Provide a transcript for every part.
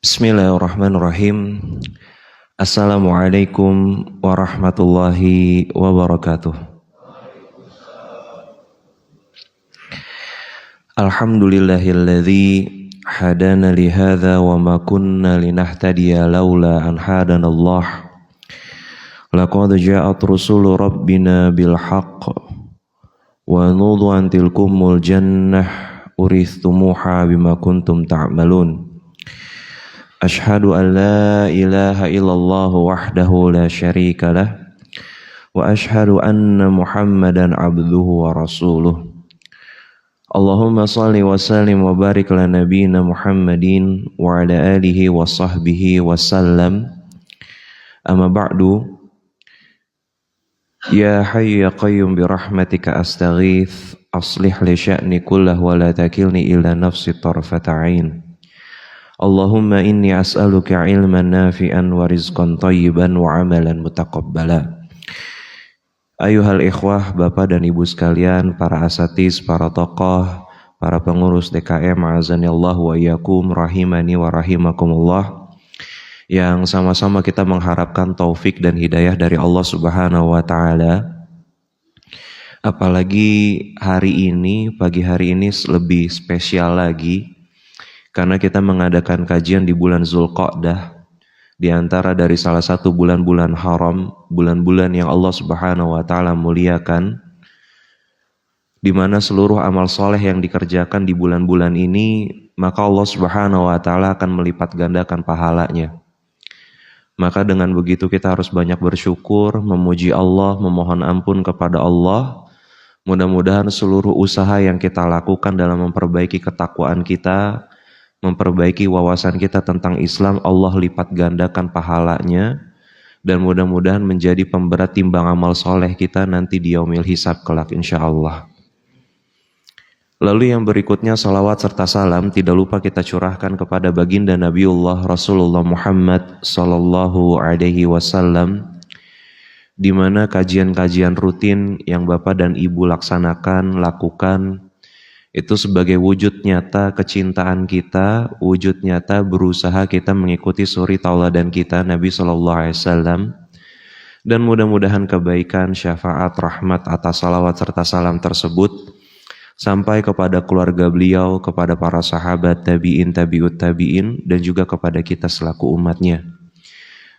Bismillahirrahmanirrahim. Assalamualaikum warahmatullahi wabarakatuh. Alhamdulillahilladzi hadana li hadza wa ma kunna linahtadiya laula an hadanallah. Laqad ja'at rusulu rabbina bil haqq wa nudu an tilkumul jannah urithumuha bima kuntum ta'malun. Ashhadu an la ilaha illallah wahdahu la syarika lah wa ashhadu anna Muhammadan abduhu wa rasuluh. Allahumma salli wa sallim wa barik ala nabiyyina Muhammadin wa ala alihi wa sahbihi wa sallam. Amma ba'du. Ya hayyu ya qayyum bi rahmatika astaghith aslih li sya'ni kullahu wa la takilni ila nafsi tarfata 'ain. Allahumma inni as'aluka ilman nafi'an wa rizqan thayyiban wa amalan mutaqabbala. Ayuhal ikhwah, bapak dan ibu sekalian, para asatiz, para tokoh, para pengurus DKM, azanillahu wa iyyakum, rahimani wa rahimakumullah, yang sama-sama kita mengharapkan taufik dan hidayah dari Allah Subhanahu wa taala. Apalagi hari ini, pagi hari ini lebih spesial lagi, karena kita mengadakan kajian di bulan Zulqa'dah, di antara dari salah satu bulan-bulan haram, bulan-bulan yang Allah Subhanahu wa taala muliakan, di mana seluruh amal soleh yang dikerjakan di bulan-bulan ini, maka Allah Subhanahu wa taala akan melipat gandakan pahalanya. Maka dengan begitu kita harus banyak bersyukur, memuji Allah, memohon ampun kepada Allah. Mudah-mudahan seluruh usaha yang kita lakukan dalam memperbaiki ketakwaan kita, memperbaiki wawasan kita tentang Islam, Allah lipat gandakan pahalanya, dan mudah-mudahan menjadi pemberat timbang amal soleh kita nanti di yaumil hisab kelak insyaallah. Lalu yang berikutnya, salawat serta salam tidak lupa kita curahkan kepada baginda Nabiullah Rasulullah Muhammad sallallahu alaihi wasallam, di mana kajian-kajian rutin yang Bapak dan Ibu lakukan itu sebagai wujud nyata kecintaan kita, wujud nyata berusaha kita mengikuti suri tauladan kita Nabi sallallahu alaihi wasallam, dan mudah-mudahan kebaikan, syafaat, rahmat atas salawat serta salam tersebut sampai kepada keluarga beliau, kepada para sahabat, tabi'in, tabi'ut tabi'in, dan juga kepada kita selaku umatnya.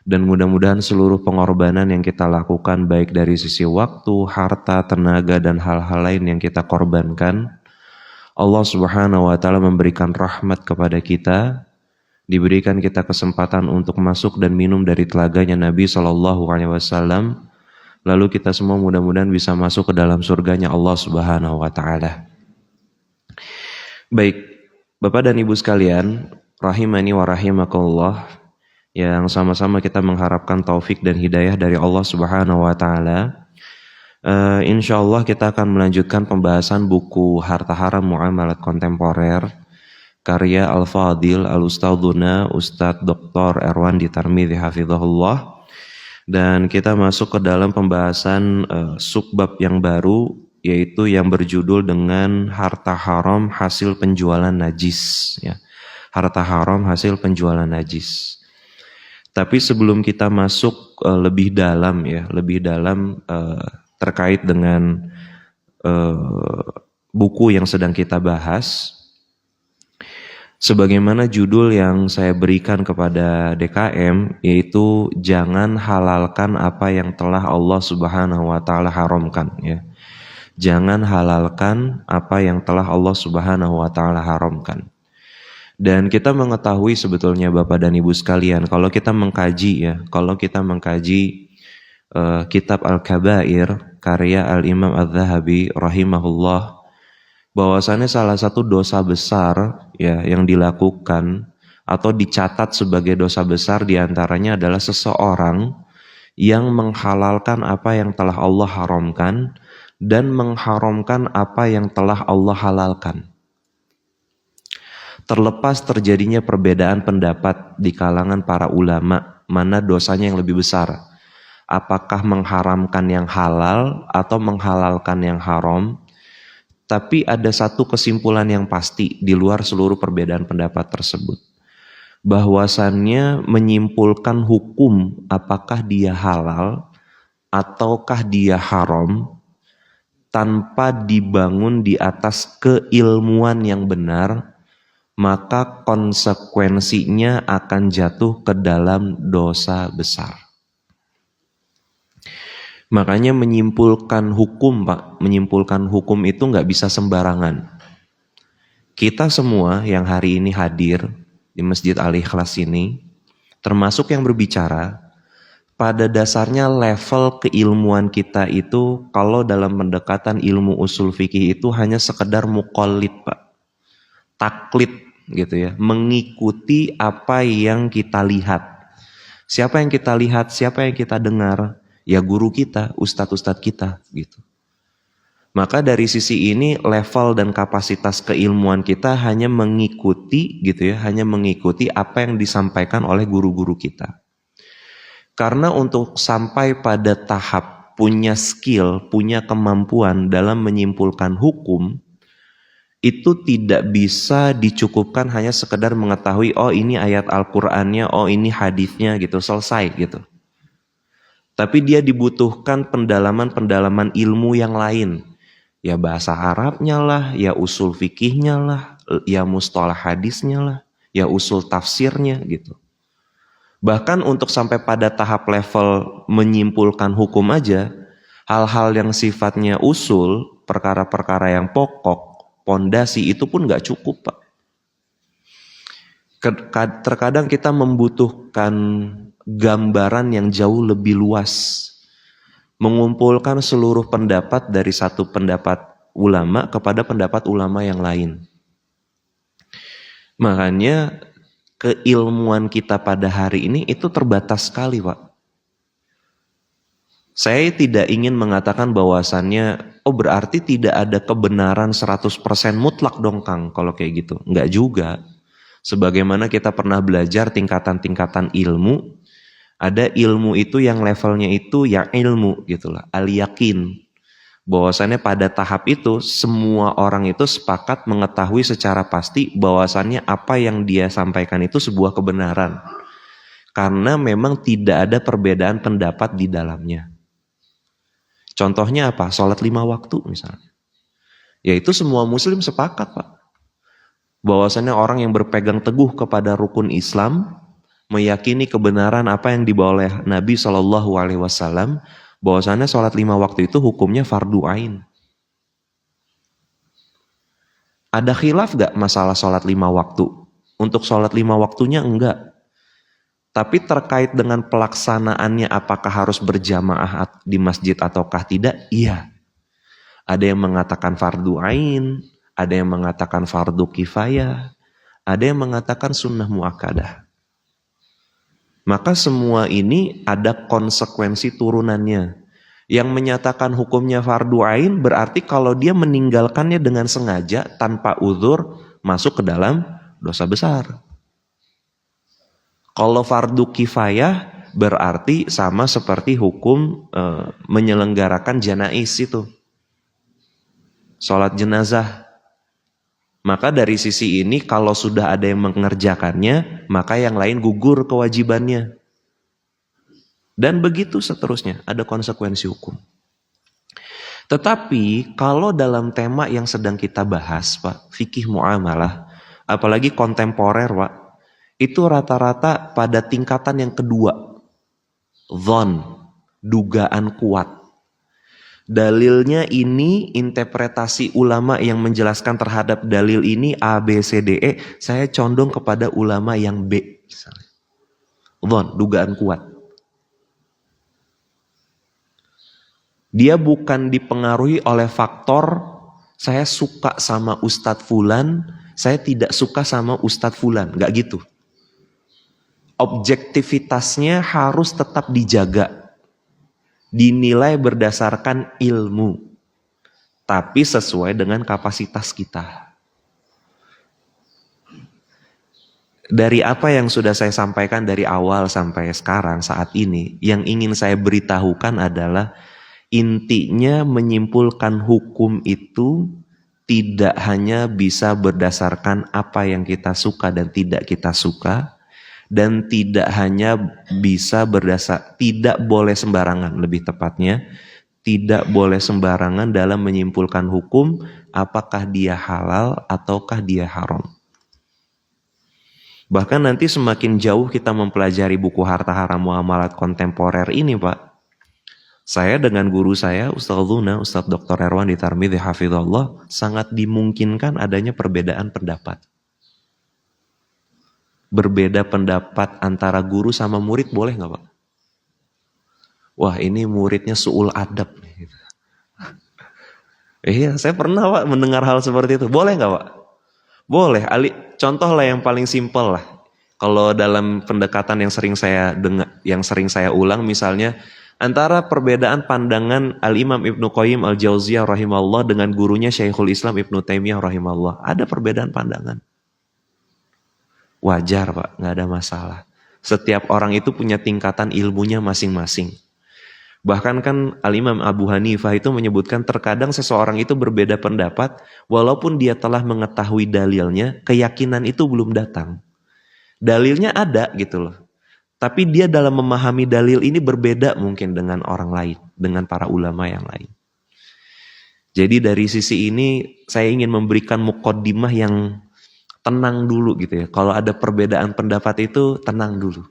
Dan mudah-mudahan seluruh pengorbanan yang kita lakukan, baik dari sisi waktu, harta, tenaga, dan hal-hal lain yang kita korbankan, Allah Subhanahu wa taala memberikan rahmat kepada kita, diberikan kita kesempatan untuk masuk dan minum dari telaganya Nabi sallallahu alaihi wasallam, lalu kita semua mudah-mudahan bisa masuk ke dalam surganya Allah Subhanahu wa taala. Baik, Bapak dan Ibu sekalian, rahimani wa rahimakumullah, yang sama-sama kita mengharapkan taufik dan hidayah dari Allah Subhanahu wa taala. Insyaallah kita akan melanjutkan pembahasan buku Harta Haram Muamalat Kontemporer karya Al-Fadil Al-Ustadzuna Ustadz Dr. Erwandi Tarmidzi hafizahullah, dan kita masuk ke dalam pembahasan subbab yang baru, yaitu yang berjudul dengan harta haram hasil penjualan najis, ya. Harta haram hasil penjualan najis. Tapi sebelum kita masuk lebih dalam terkait dengan buku yang sedang kita bahas, sebagaimana judul yang saya berikan kepada DKM, yaitu jangan halalkan apa yang telah Allah Subhanahu wa taala haramkan, ya. Jangan halalkan apa yang telah Allah Subhanahu wa taala haramkan. Dan kita mengetahui sebetulnya Bapak dan Ibu sekalian, kalau kita mengkaji kitab Al-Kabair karya Al-Imam Adz-Dzahabi rahimahullah, bahwasannya salah satu dosa besar, ya, yang dilakukan atau dicatat sebagai dosa besar diantaranya adalah seseorang yang menghalalkan apa yang telah Allah haramkan dan mengharamkan apa yang telah Allah halalkan. Terlepas terjadinya perbedaan pendapat di kalangan para ulama, mana dosanya yang lebih besar, apakah mengharamkan yang halal atau menghalalkan yang haram, Tapi ada satu kesimpulan yang pasti di luar seluruh perbedaan pendapat tersebut, bahwasannya menyimpulkan hukum apakah dia halal ataukah dia haram tanpa dibangun di atas keilmuan yang benar, maka konsekuensinya akan jatuh ke dalam dosa besar. Makanya menyimpulkan hukum, Pak, menyimpulkan hukum itu nggak bisa sembarangan. Kita semua yang hari ini hadir di Masjid Al-Ikhlas ini, termasuk yang berbicara, pada dasarnya level keilmuan kita itu kalau dalam pendekatan ilmu usul fikih itu hanya sekedar muqallid, Pak. Taklid gitu ya, mengikuti apa yang kita lihat. Siapa yang kita lihat, siapa yang kita dengar? Ya guru kita, ustadz-ustadz kita gitu. Maka dari sisi ini level dan kapasitas keilmuan kita hanya mengikuti gitu ya, hanya mengikuti apa yang disampaikan oleh guru-guru kita. Karena untuk sampai pada tahap punya skill, punya kemampuan dalam menyimpulkan hukum, itu tidak bisa dicukupkan hanya sekedar mengetahui oh ini ayat Al-Qur'annya, oh ini hadisnya gitu, selesai gitu. Tapi dia dibutuhkan pendalaman-pendalaman ilmu yang lain. Ya bahasa Arabnya lah, ya usul fikihnya lah, ya mustalah hadisnya lah, ya usul tafsirnya gitu. Bahkan untuk sampai pada tahap level menyimpulkan hukum aja, hal-hal yang sifatnya usul, perkara-perkara yang pokok, pondasi itu pun gak cukup, Pak. Terkadang kita membutuhkan gambaran yang jauh lebih luas, mengumpulkan seluruh pendapat dari satu pendapat ulama kepada pendapat ulama yang lain. Makanya keilmuan kita pada hari ini itu terbatas sekali, Pak. Saya tidak ingin mengatakan bahwasannya oh berarti tidak ada kebenaran 100% mutlak dong Kang kalau kayak gitu. Enggak juga. Sebagaimana kita pernah belajar tingkatan-tingkatan ilmu, ada ilmu itu yang levelnya itu ya ilmu gitulah, al-yakin. Bahwasannya pada tahap itu semua orang itu sepakat mengetahui secara pasti bahwasannya apa yang dia sampaikan itu sebuah kebenaran. Karena memang tidak ada perbedaan pendapat di dalamnya. Contohnya apa? Sholat 5 waktu misalnya. Yaitu semua muslim sepakat, Pak. Bahwasannya orang yang berpegang teguh kepada rukun Islam, meyakini kebenaran apa yang dibawa oleh Nabi SAW, bahwasannya sholat 5 waktu itu hukumnya fardu ain. Ada khilaf gak masalah sholat 5 waktu? Untuk sholat 5 waktunya enggak. Tapi terkait dengan pelaksanaannya apakah harus berjamaah di masjid ataukah tidak? Iya. Ada yang mengatakan fardu ain, ada yang mengatakan fardu kifayah, ada yang mengatakan sunnah muakkadah. Maka semua ini ada konsekuensi turunannya. Yang menyatakan hukumnya fardu ain berarti kalau dia meninggalkannya dengan sengaja tanpa uzur masuk ke dalam dosa besar. Kalau fardu kifayah berarti sama seperti hukum menyelenggarakan janais itu. Sholat jenazah. Maka dari sisi ini kalau sudah ada yang mengerjakannya, maka yang lain gugur kewajibannya. Dan begitu seterusnya, ada konsekuensi hukum. Tetapi kalau dalam tema yang sedang kita bahas, Pak, fikih muamalah, apalagi kontemporer, Pak, itu rata-rata pada tingkatan yang kedua, dhon, dugaan kuat. Dalilnya ini, interpretasi ulama yang menjelaskan terhadap dalil ini A, B, C, D, E, saya condong kepada ulama yang B. Dhon, dugaan kuat. Dia bukan dipengaruhi oleh faktor saya suka sama Ustadz Fulan, saya tidak suka sama Ustadz Fulan, gak gitu. Objektivitasnya harus tetap dijaga. Dinilai berdasarkan ilmu, tapi sesuai dengan kapasitas kita. Dari apa yang sudah saya sampaikan dari awal sampai sekarang saat ini, yang ingin saya beritahukan adalah intinya menyimpulkan hukum itu tidak hanya bisa berdasarkan apa yang kita suka dan tidak kita suka, dan tidak hanya bisa tidak boleh sembarangan, lebih tepatnya tidak boleh sembarangan dalam menyimpulkan hukum apakah dia halal ataukah dia haram. Bahkan nanti semakin jauh kita mempelajari buku harta haram muamalat kontemporer ini, Pak. Saya dengan guru saya, Ustaz Luna, Ustaz Dr. Erwan di Tarmidhi Hafizullah, sangat dimungkinkan adanya perbedaan pendapat. Berbeda pendapat antara guru sama murid boleh nggak, Pak? Wah, ini muridnya su'ul adab. Iya, saya pernah, Pak, mendengar hal seperti itu. Boleh nggak, Pak? Boleh. Contoh lah yang paling simpel lah. Kalau dalam pendekatan yang sering saya dengar, yang sering saya ulang, misalnya antara perbedaan pandangan Al-Imam Ibnu Qayyim Al-Jauziyah rahimahullah dengan gurunya Syekhul Islam Ibnu Taimiyah rahimahullah. Ada perbedaan pandangan. Wajar, Pak, nggak ada masalah. Setiap orang itu punya tingkatan ilmunya masing-masing. Bahkan kan Al-Imam Abu Hanifah itu menyebutkan terkadang seseorang itu berbeda pendapat, walaupun dia telah mengetahui dalilnya, keyakinan itu belum datang. Dalilnya ada gitu loh. Tapi dia dalam memahami dalil ini berbeda mungkin dengan orang lain, dengan para ulama yang lain. Jadi dari sisi ini saya ingin memberikan muqaddimah yang tenang dulu gitu ya. Kalau ada perbedaan pendapat itu tenang dulu.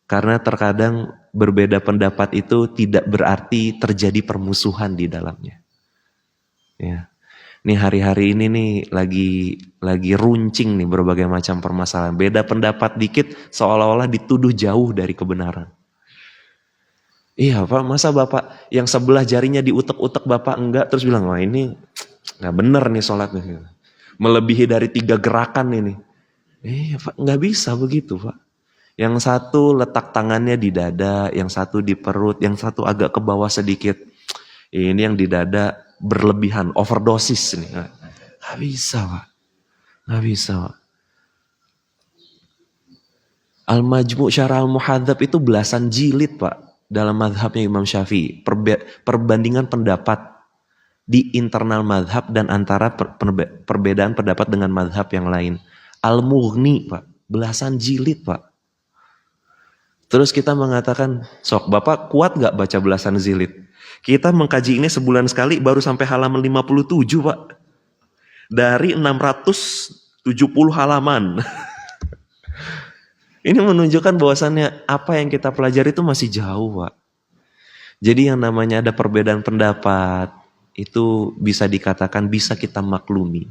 Karena terkadang berbeda pendapat itu tidak berarti terjadi permusuhan di dalamnya. Ya. Nih hari-hari ini nih lagi runcing nih berbagai macam permasalahan. Beda pendapat dikit seolah-olah dituduh jauh dari kebenaran. Iya, Pak, masa Bapak yang sebelah jarinya diutek-utek Bapak enggak, terus bilang, wah ini nggak bener nih sholatnya. Melebihi dari 3 gerakan ini. Iya, Pak, nggak bisa begitu, Pak. Yang satu letak tangannya di dada, yang satu di perut, yang satu agak ke bawah sedikit. Ini yang di dada berlebihan, overdosis nih. Nggak bisa, Pak. Nggak bisa, Pak. Al-Majmu' Syarah Al-Muhadzab itu belasan jilid, Pak. Dalam madhabnya Imam Syafi'i. Perbandingan pendapat di internal madhab dan antara perbedaan pendapat dengan madhab yang lain. Al-Mughni, Pak. Belasan jilid, Pak. Terus kita mengatakan, sok Bapak kuat gak baca belasan jilid? Kita mengkaji ini sebulan sekali baru sampai halaman 57, Pak. Dari 670 halaman. Ini menunjukkan bahwasannya apa yang kita pelajari itu masih jauh, Pak. Jadi yang namanya ada perbedaan pendapat, itu bisa dikatakan bisa kita maklumi.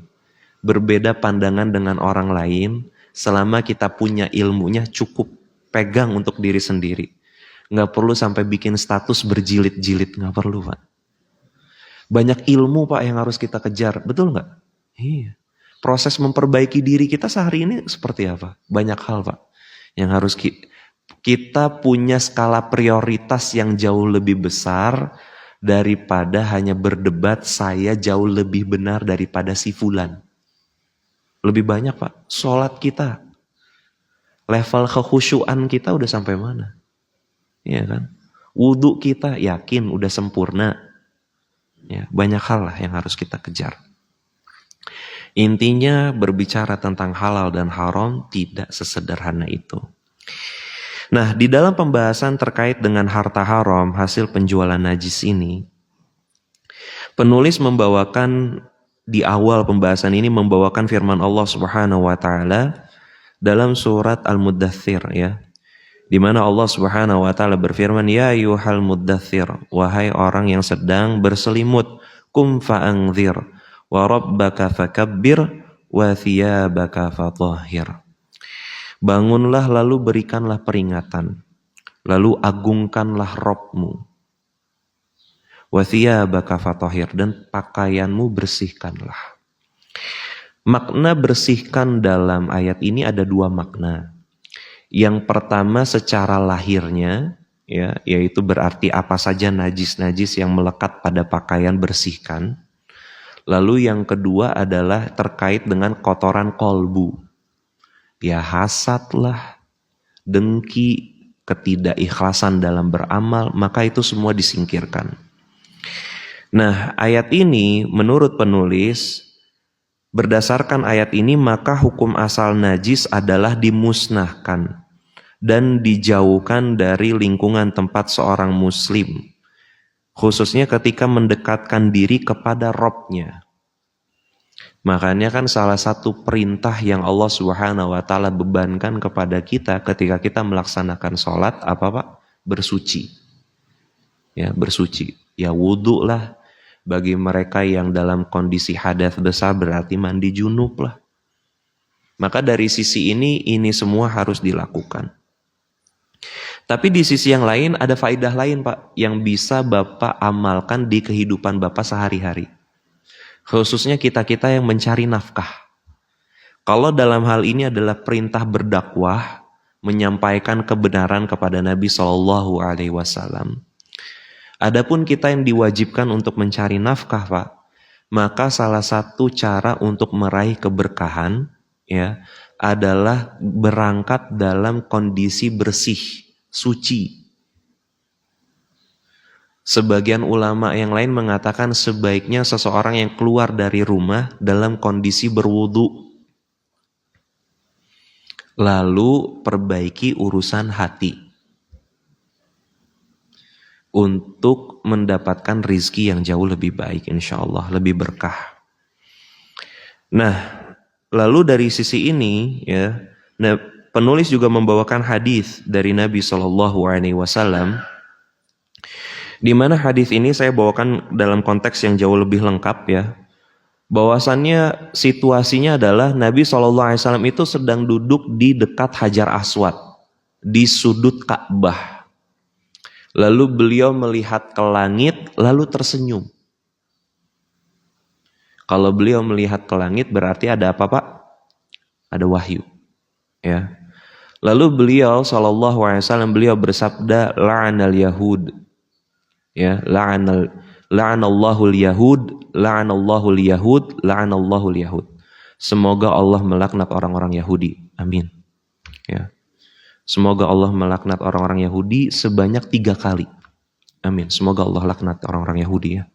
Berbeda pandangan dengan orang lain, selama kita punya ilmunya cukup. Pegang untuk diri sendiri. Nggak perlu sampai bikin status berjilid-jilid. Nggak perlu, Pak. Banyak ilmu, Pak, yang harus kita kejar. Betul nggak? Iya. Proses memperbaiki diri kita sehari ini seperti apa? Banyak hal, Pak. Yang harus kita punya skala prioritas yang jauh lebih besar daripada hanya berdebat saya jauh lebih benar daripada si fulan. Lebih banyak, Pak. Sholat kita. Level kekhusyuan kita udah sampai mana? Iya kan? Wudhu kita yakin udah sempurna. Ya, banyak hal lah yang harus kita kejar. Intinya berbicara tentang halal dan haram tidak sesederhana itu. Nah, di dalam pembahasan terkait dengan harta haram hasil penjualan najis ini, penulis membawakan di awal pembahasan ini membawakan firman Allah Subhanahu wa taala dalam surat Al-Muddathir, ya. Di mana Allah Subhanahu wa taala berfirman, ya ayyuhal muddathir, wahai orang yang sedang berselimut, kum fa'anzir wa rabbaka fakabbir wa thiyabaka fatahhir. Bangunlah lalu berikanlah peringatan, lalu agungkanlah Rabbmu. Wa thiyabaka fatahhir, dan pakaianmu bersihkanlah. Makna bersihkan dalam ayat ini ada 2 makna. Yang pertama secara lahirnya, ya, yaitu berarti apa saja najis-najis yang melekat pada pakaian bersihkan. Lalu yang kedua adalah terkait dengan kotoran kolbu. Ya hasad lah, dengki, ketidakikhlasan dalam beramal, maka itu semua disingkirkan. Nah, ayat ini menurut penulis, berdasarkan ayat ini maka hukum asal najis adalah dimusnahkan. dan dijauhkan dari lingkungan tempat seorang muslim, khususnya ketika mendekatkan diri kepada Robnya. Makanya kan salah satu perintah yang Allah Subhanahu wa taala bebankan kepada kita ketika kita melaksanakan sholat apa Pak? Bersuci. Ya, bersuci. Ya wudhu lah. Bagi mereka yang dalam kondisi hadas besar berarti mandi junub lah. Maka dari sisi ini semua harus dilakukan. Tapi di sisi yang lain ada faedah lain Pak yang bisa Bapak amalkan di kehidupan Bapak sehari-hari. Khususnya kita-kita yang mencari nafkah. Kalau dalam hal ini adalah perintah berdakwah, menyampaikan kebenaran kepada Nabi Shallallahu Alaihi Wasallam. Adapun kita yang diwajibkan untuk mencari nafkah, Pak, maka salah satu cara untuk meraih keberkahan, ya, adalah berangkat dalam kondisi bersih, suci. Sebagian ulama yang lain mengatakan sebaiknya seseorang yang keluar dari rumah dalam kondisi berwudu. Lalu perbaiki urusan hati. Untuk mendapatkan rizki yang jauh lebih baik insya Allah, lebih berkah. Nah, lalu dari sisi ini ya, penulis juga membawakan hadis dari Nabi SAW. Di mana hadis ini saya bawakan dalam konteks yang jauh lebih lengkap ya. Bahwasannya situasinya adalah Nabi SAW itu sedang duduk di dekat Hajar Aswad, di sudut Ka'bah. Lalu beliau melihat ke langit, lalu tersenyum. Kalau beliau melihat ke langit berarti ada apa Pak? Ada wahyu. Ya. Lalu beliau SAW beliau bersabda, la'anal yahud. Ya, la'anallahu al-yahud, la'anallahu al-yahud, la'anallahu al-yahud. Semoga Allah melaknat orang-orang Yahudi. Amin. Ya. Semoga Allah melaknat orang-orang Yahudi sebanyak 3 kali. Amin. Semoga Allah laknat orang-orang Yahudi ya.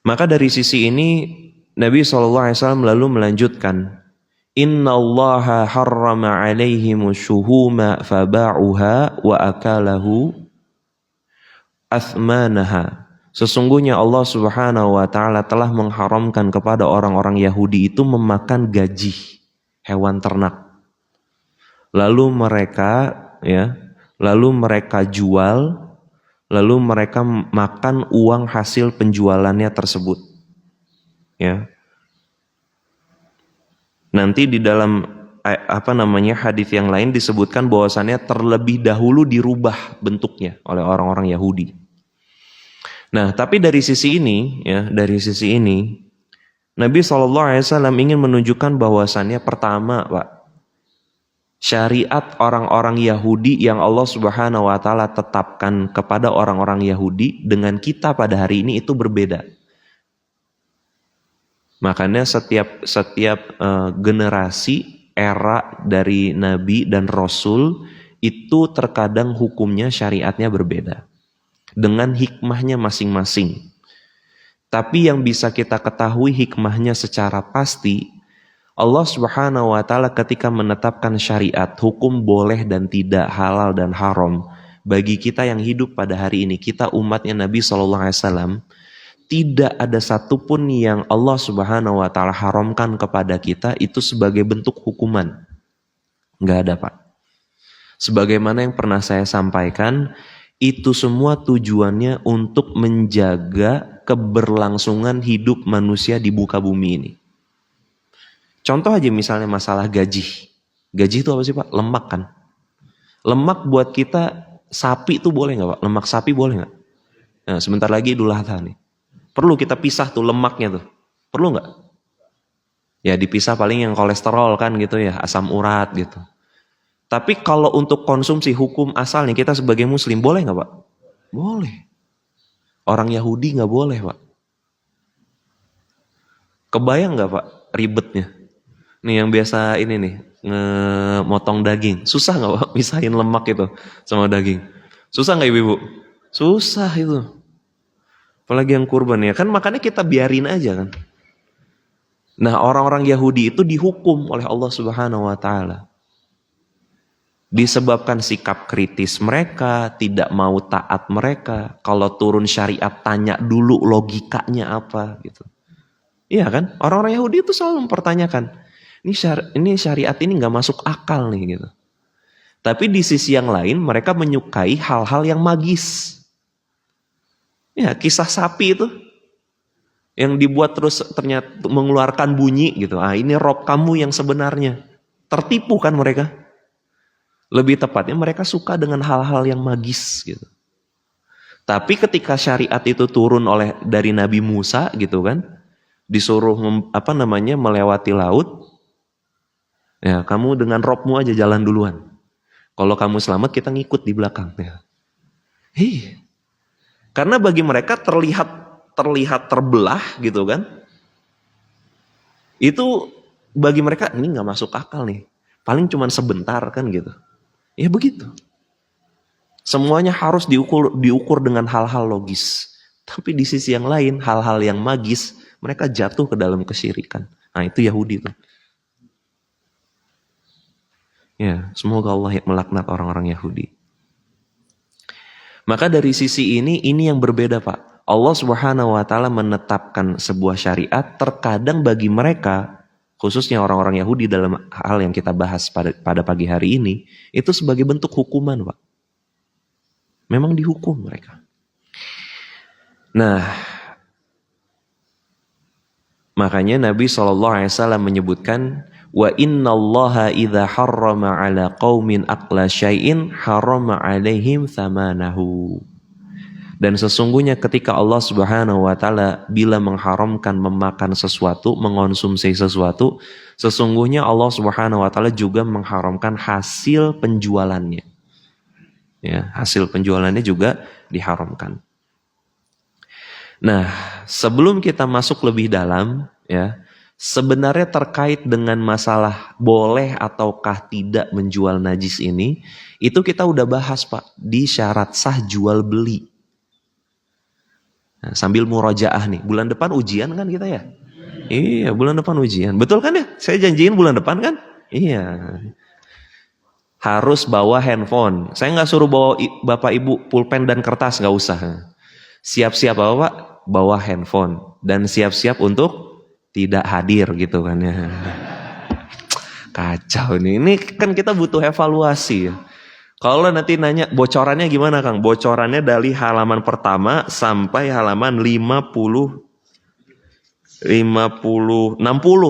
Maka dari sisi ini Nabi SAW lalu melanjutkan, Inna allaha harrama alaihimu syuhuma faba'uha wa akalahu athmanaha. Sesungguhnya Allah Subhanahu wa taala telah mengharamkan kepada orang-orang Yahudi itu memakan gaji hewan ternak. Lalu mereka jual, lalu mereka makan uang hasil penjualannya tersebut. Ya. Nanti di dalam hadis yang lain disebutkan bahwasannya terlebih dahulu dirubah bentuknya oleh orang-orang Yahudi. Nah, tapi dari sisi ini, Nabi SAW ingin menunjukkan bahwasannya pertama, Pak, syariat orang-orang Yahudi yang Allah Subhanahu wa taala tetapkan kepada orang-orang Yahudi dengan kita pada hari ini itu berbeda. Makanya setiap generasi era dari Nabi dan Rasul itu terkadang hukumnya syariatnya berbeda dengan hikmahnya masing-masing. Tapi yang bisa kita ketahui hikmahnya secara pasti, Allah Subhanahu wa taala ketika menetapkan syariat, hukum boleh dan tidak, halal dan haram, bagi kita yang hidup pada hari ini, kita umatnya Nabi SAW, tidak ada satupun yang Allah Subhanahu wa taala haramkan kepada kita itu sebagai bentuk hukuman. Enggak ada, Pak. Sebagaimana yang pernah saya sampaikan, itu semua tujuannya untuk menjaga keberlangsungan hidup manusia di muka bumi ini. Contoh aja misalnya masalah gaji. Gaji itu apa sih Pak? Lemak kan? Lemak buat kita, sapi itu boleh gak Pak? Lemak sapi boleh gak? Nah, sebentar lagi Idul Adha nih. Perlu kita pisah tuh lemaknya tuh. Perlu gak? Ya dipisah paling yang kolesterol kan gitu ya, asam urat gitu. Tapi kalau untuk konsumsi hukum asalnya kita sebagai muslim boleh gak Pak? Boleh. Orang Yahudi gak boleh Pak. Kebayang gak Pak ribetnya? Nih yang biasa ini nih, ngemotong daging. Susah gak Pak misahin lemak itu sama daging? Susah gak ibu-ibu? Susah itu. Apalagi yang kurban ya. Kan makanya kita biarin aja kan. Nah orang-orang Yahudi itu dihukum oleh Allah Subhanahu wa ta'ala. Disebabkan sikap kritis mereka, tidak mau taat mereka. Kalau turun syariat tanya dulu logikanya apa gitu. Iya kan? Orang-orang Yahudi itu selalu mempertanyakan, ini syariat ini nggak masuk akal nih gitu. Tapi di sisi yang lain mereka menyukai hal-hal yang magis. Ya, kisah sapi itu yang dibuat terus ternyata mengeluarkan bunyi gitu. Ah, ini rob kamu yang sebenarnya. Tertipu kan mereka? Lebih tepatnya mereka suka dengan hal-hal yang magis gitu. Tapi ketika syariat itu turun dari Nabi Musa gitu kan, disuruh melewati laut, ya kamu dengan robmu aja jalan duluan. Kalau kamu selamat kita ngikut di belakang. Ya. Karena bagi mereka terlihat terbelah gitu kan. Itu bagi mereka ini nggak masuk akal nih. Paling cuma sebentar kan gitu. Ya begitu. Semuanya harus diukur dengan hal-hal logis. Tapi di sisi yang lain, hal-hal yang magis, mereka jatuh ke dalam kesyirikan. Nah itu Yahudi tuh. Ya, semoga Allah melaknat orang-orang Yahudi. Maka dari sisi ini yang berbeda Pak. Allah Subhanahu wa Ta'ala menetapkan sebuah syariat terkadang bagi mereka, khususnya orang-orang Yahudi dalam hal yang kita bahas pada pagi hari ini, itu sebagai bentuk hukuman Pak. Memang dihukum mereka. Nah, makanya Nabi SAW menyebutkan, wa innallaha idza harrama ala qaumin aqla syai'in harrama alaihim thamanahu. Dan sesungguhnya ketika Allah Subhanahu wa Ta'ala bila mengharamkan memakan sesuatu, mengonsumsi sesuatu, sesungguhnya Allah Subhanahu wa Ta'ala juga mengharamkan hasil penjualannya. Ya, hasil penjualannya juga diharamkan. Nah, sebelum kita masuk lebih dalam, ya, sebenarnya terkait dengan masalah boleh ataukah tidak menjual najis ini, itu kita udah bahas Pak di syarat sah jual beli. Nah, sambil murojaah nih, bulan depan ujian kan kita ya? Iya, bulan depan ujian. Betul kan ya? Saya janjiin bulan depan kan? Iya. Harus bawa handphone. Saya nggak suruh bawa bapak ibu pulpen dan kertas, nggak usah. Siap-siap bawa handphone dan siap-siap untuk tidak hadir gitu kan ya. Kacau nih. Ini kan kita butuh evaluasi ya. Kalau nanti nanya bocorannya gimana Kang? Bocorannya dari halaman pertama sampai halaman 60 60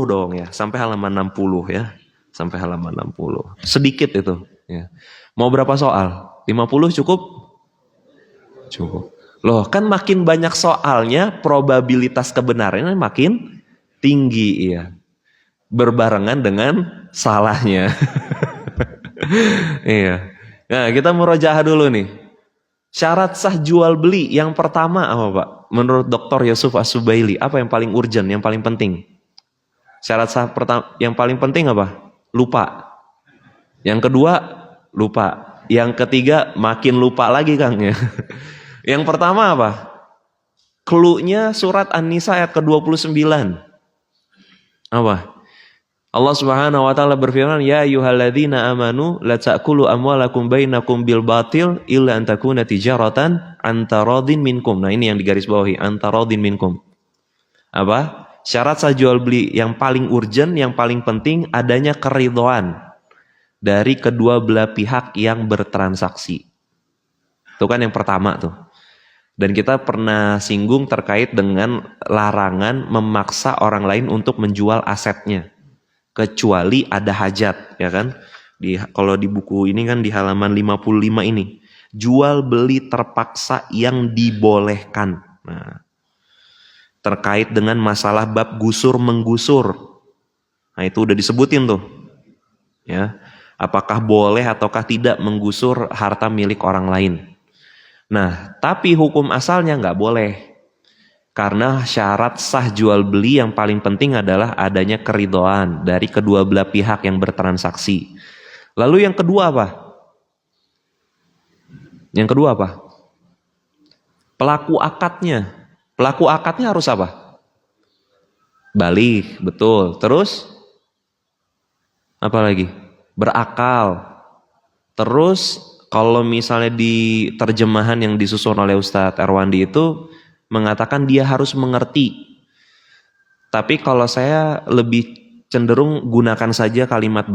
dong ya, sampai halaman 60 ya. Sampai halaman 60. Sedikit itu ya. Mau berapa soal? 50 cukup? Cukup. Loh, kan makin banyak soalnya probabilitas kebenarannya makin tinggi ya. Berbarengan dengan salahnya. Iya. Nah, kita murojaah dulu nih. Syarat sah jual beli yang pertama apa Pak? Menurut Dr. Yusuf As-Subaili, apa yang paling urgent, yang paling penting? Syarat sah pertama yang paling penting apa? Lupa. Yang kedua, lupa. Yang ketiga, makin lupa lagi Kang ya. Yang pertama apa? Clue-nya surat An-Nisa ayat ke-29. Apa? Allah Subhanahu wa Ta'ala berfirman, ya ayyuhalladzina amanu la ta'kulu amwalakum bainakum bil batil illa an takuna tijaratan antaradin minkum. Nah, ini yang digarisbawahi, antaradin minkum. Apa? Syarat sah jual beli yang paling urgent, yang paling penting adanya keridhaan dari kedua belah pihak yang bertransaksi. Itu kan yang pertama tuh. Dan kita pernah singgung terkait dengan larangan memaksa orang lain untuk menjual asetnya. Kecuali ada hajat, ya kan? Kalau di buku ini kan di halaman 55 ini. Jual beli terpaksa yang dibolehkan. Nah, terkait dengan masalah bab gusur menggusur. Nah, itu udah disebutin tuh. Ya. Apakah boleh ataukah tidak menggusur harta milik orang lain. Nah, tapi hukum asalnya nggak boleh. Karena syarat sah jual beli yang paling penting adalah adanya keridhaan dari kedua belah pihak yang bertransaksi. Lalu yang kedua apa? Yang kedua apa? Pelaku akadnya. Pelaku akadnya harus apa? Balik, betul. Terus? Apa lagi? Berakal. Terus kalau misalnya di terjemahan yang disusun oleh Ustadz Erwandi itu mengatakan dia harus mengerti. Tapi kalau saya lebih cenderung gunakan saja kalimat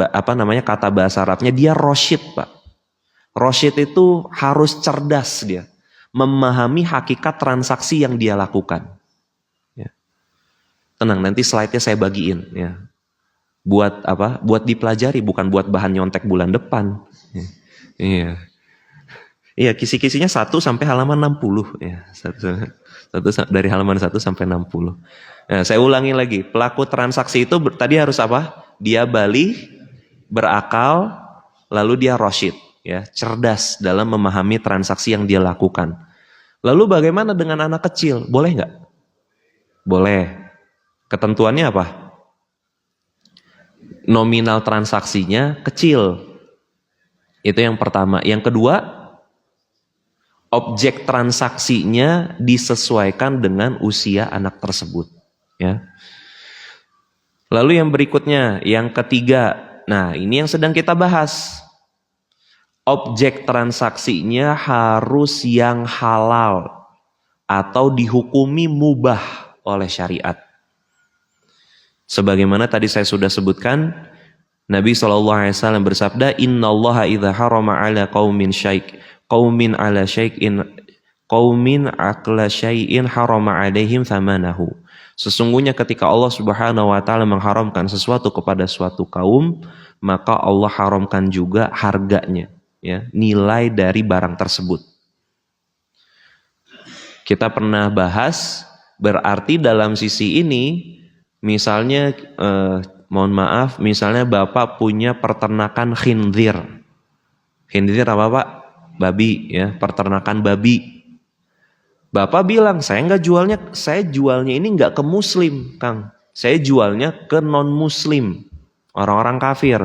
kata bahasa Arabnya, dia rosyid, Pak. Rosyid itu harus cerdas dia, memahami hakikat transaksi yang dia lakukan. Ya. Tenang, nanti slide-nya saya bagiin ya. Buat apa? Buat dipelajari, bukan buat bahan nyontek bulan depan. Ya. Iya. Iya, kisi-kisinya 1 sampai halaman 60 ya. Dari halaman 1 sampai 60. Nah, saya ulangi lagi, pelaku transaksi itu tadi harus apa? Dia balik, berakal, lalu dia rasyid, ya, cerdas dalam memahami transaksi yang dia lakukan. Lalu bagaimana dengan anak kecil? Boleh nggak? Boleh. Ketentuannya apa? Nominal transaksinya kecil. Itu yang pertama. Yang kedua, objek transaksinya disesuaikan dengan usia anak tersebut. Ya. Lalu yang berikutnya, yang ketiga, nah ini yang sedang kita bahas. Objek transaksinya harus yang halal atau dihukumi mubah oleh syariat. Sebagaimana tadi saya sudah sebutkan, Nabi SAW bersabda, Innallaha idza harama ala qaumin akla syai'in harama alaihim thamanahu. Sesungguhnya ketika Allah Subhanahu wa taala mengharamkan sesuatu kepada suatu kaum, maka Allah haramkan juga harganya, ya, nilai dari barang tersebut. Kita pernah bahas, berarti dalam sisi ini, misalnya mohon maaf, misalnya Bapak punya peternakan khinzir. Khinzir apa Pak? Babi, ya, peternakan babi. Bapak bilang, saya jualnya ini nggak ke muslim, Kang. Saya jualnya ke non-muslim, orang-orang kafir.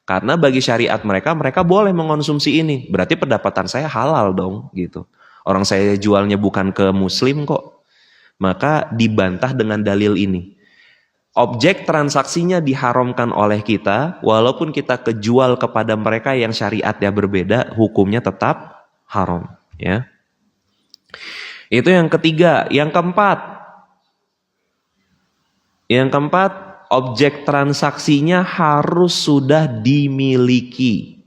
Karena bagi syariat mereka boleh mengonsumsi ini. Berarti pendapatan saya halal dong, gitu. Orang saya jualnya bukan ke muslim kok. Maka dibantah dengan dalil ini. Objek transaksinya diharamkan oleh kita, walaupun kita kejual kepada mereka yang syariatnya berbeda, hukumnya tetap haram, ya. Itu yang ketiga. Yang keempat, objek transaksinya harus sudah dimiliki.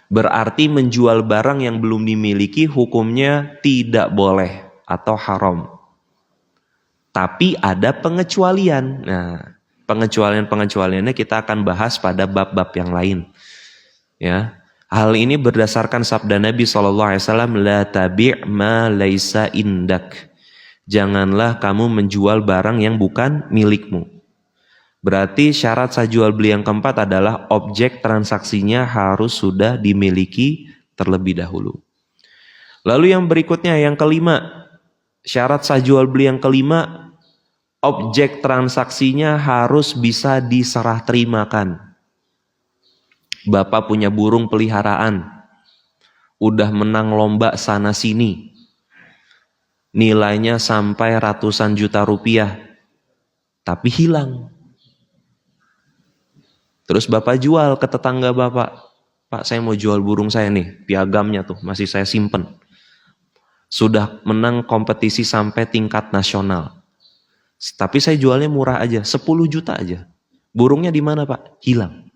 Berarti menjual barang yang belum dimiliki hukumnya tidak boleh atau haram. Tapi ada pengecualian. Nah, pengecualiannya kita akan bahas pada bab-bab yang lain. Ya. Hal ini berdasarkan sabda Nabi SAW, La tabi' ma laisa indak. Janganlah kamu menjual barang yang bukan milikmu. Berarti syarat sah jual beli yang keempat adalah objek transaksinya harus sudah dimiliki terlebih dahulu. Lalu yang berikutnya, yang kelima, syarat sah jual beli yang kelima, objek transaksinya harus bisa diserah terimakan. Bapak punya burung peliharaan, udah menang lomba sana sini, nilainya sampai ratusan juta rupiah, tapi hilang. Terus Bapak jual ke tetangga Bapak, Pak, saya mau jual burung saya nih, piagamnya tuh masih saya simpen. Sudah menang kompetisi sampai tingkat nasional. Tapi saya jualnya murah aja, 10 juta aja. Burungnya di mana Pak? Hilang.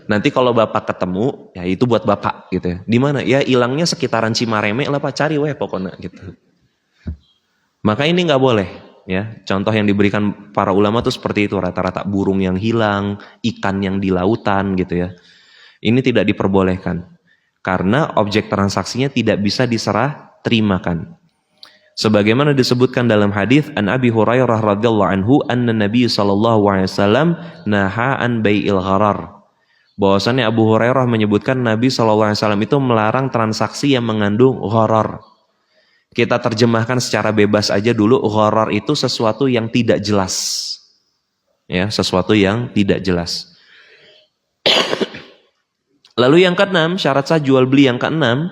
Nanti kalau Bapak ketemu, ya itu buat Bapak gitu ya. Di mana? Ya hilangnya sekitaran Cimareme lah Pak, cari weh pokoknya gitu. Maka ini nggak boleh, ya. Contoh yang diberikan para ulama tuh seperti itu, rata-rata burung yang hilang, ikan yang di lautan gitu ya. Ini tidak diperbolehkan. Karena objek transaksinya tidak bisa diserah terimakan. Sebagaimana disebutkan dalam hadis an Abi Hurairah radhiyallahu anhu, anna Nabi sallallahu alaihi wasallam naha an bai'il gharar. Bahwasannya Abu Hurairah menyebutkan Nabi SAW itu melarang transaksi yang mengandung gharar. Kita terjemahkan secara bebas aja dulu, gharar itu sesuatu yang tidak jelas. Ya, sesuatu yang tidak jelas. Lalu yang keenam, syarat sah jual beli yang keenam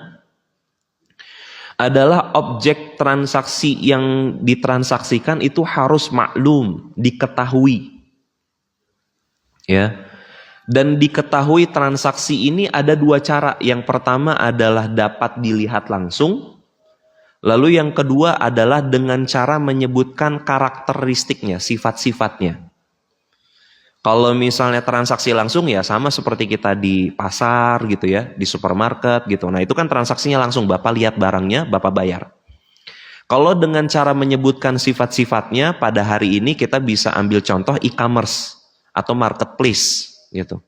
adalah objek transaksi yang ditransaksikan itu harus maklum, diketahui. Ya. Dan diketahui transaksi ini ada dua cara. Yang pertama adalah dapat dilihat langsung. Lalu yang kedua adalah dengan cara menyebutkan karakteristiknya, sifat-sifatnya. Kalau misalnya transaksi langsung ya sama seperti kita di pasar gitu ya, di supermarket gitu. Nah itu kan transaksinya langsung, Bapak lihat barangnya, Bapak bayar. Kalau dengan cara menyebutkan sifat-sifatnya, pada hari ini kita bisa ambil contoh e-commerce atau marketplace gitu.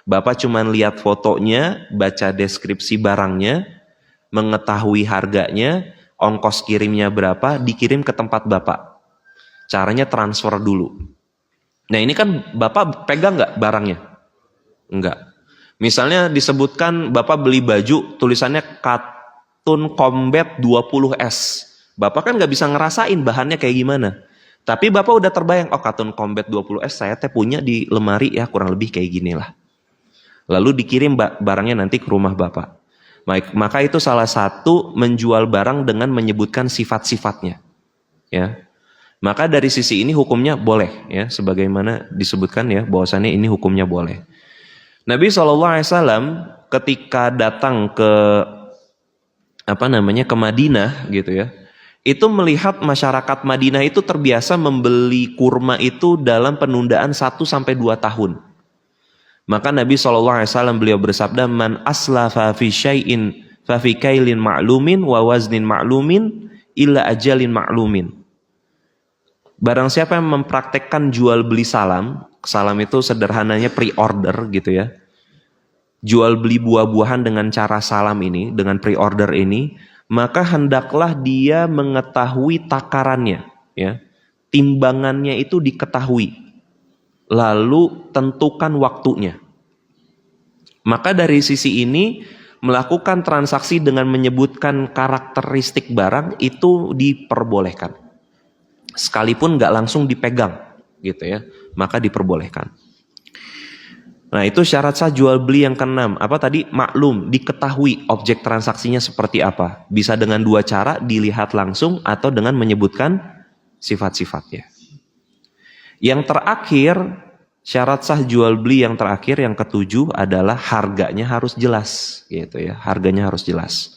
Bapak cuma lihat fotonya, baca deskripsi barangnya, mengetahui harganya, ongkos kirimnya berapa, dikirim ke tempat Bapak. Caranya transfer dulu. Nah ini kan Bapak pegang nggak barangnya? Enggak. Misalnya disebutkan Bapak beli baju, tulisannya Katun Combat 20S. Bapak kan nggak bisa ngerasain bahannya kayak gimana. Tapi Bapak udah terbayang, oh Katun Combat 20S saya punya di lemari ya kurang lebih kayak gini lah. Lalu dikirim barangnya nanti ke rumah Bapak. Maka itu salah satu menjual barang dengan menyebutkan sifat-sifatnya. Ya. Maka dari sisi ini hukumnya boleh ya, sebagaimana disebutkan ya bahwasannya ini hukumnya boleh. Nabi SAW ketika datang ke ke Madinah gitu ya, itu melihat masyarakat Madinah itu terbiasa membeli kurma itu dalam penundaan 1-2 tahun. Maka Nabi SAW beliau bersabda, man aslafa fi syai'in fa fi kailin ma'lumin wa waznin ma'lumin illa ajalin ma'lumin. Barang siapa yang mempraktekkan jual beli salam itu sederhananya pre-order gitu ya. Jual beli buah-buahan dengan cara salam ini, dengan pre-order ini, maka hendaklah dia mengetahui takarannya, ya. Timbangannya itu diketahui. Lalu tentukan waktunya. Maka dari sisi ini melakukan transaksi dengan menyebutkan karakteristik barang itu diperbolehkan. Sekalipun nggak langsung dipegang, gitu ya, maka diperbolehkan. Nah itu syarat sah jual beli yang keenam. Apa tadi? Maklum, diketahui objek transaksinya seperti apa. Bisa dengan dua cara, dilihat langsung atau dengan menyebutkan sifat-sifatnya. Yang terakhir, syarat sah jual beli yang terakhir, yang ketujuh adalah harganya harus jelas, gitu ya. Harganya harus jelas.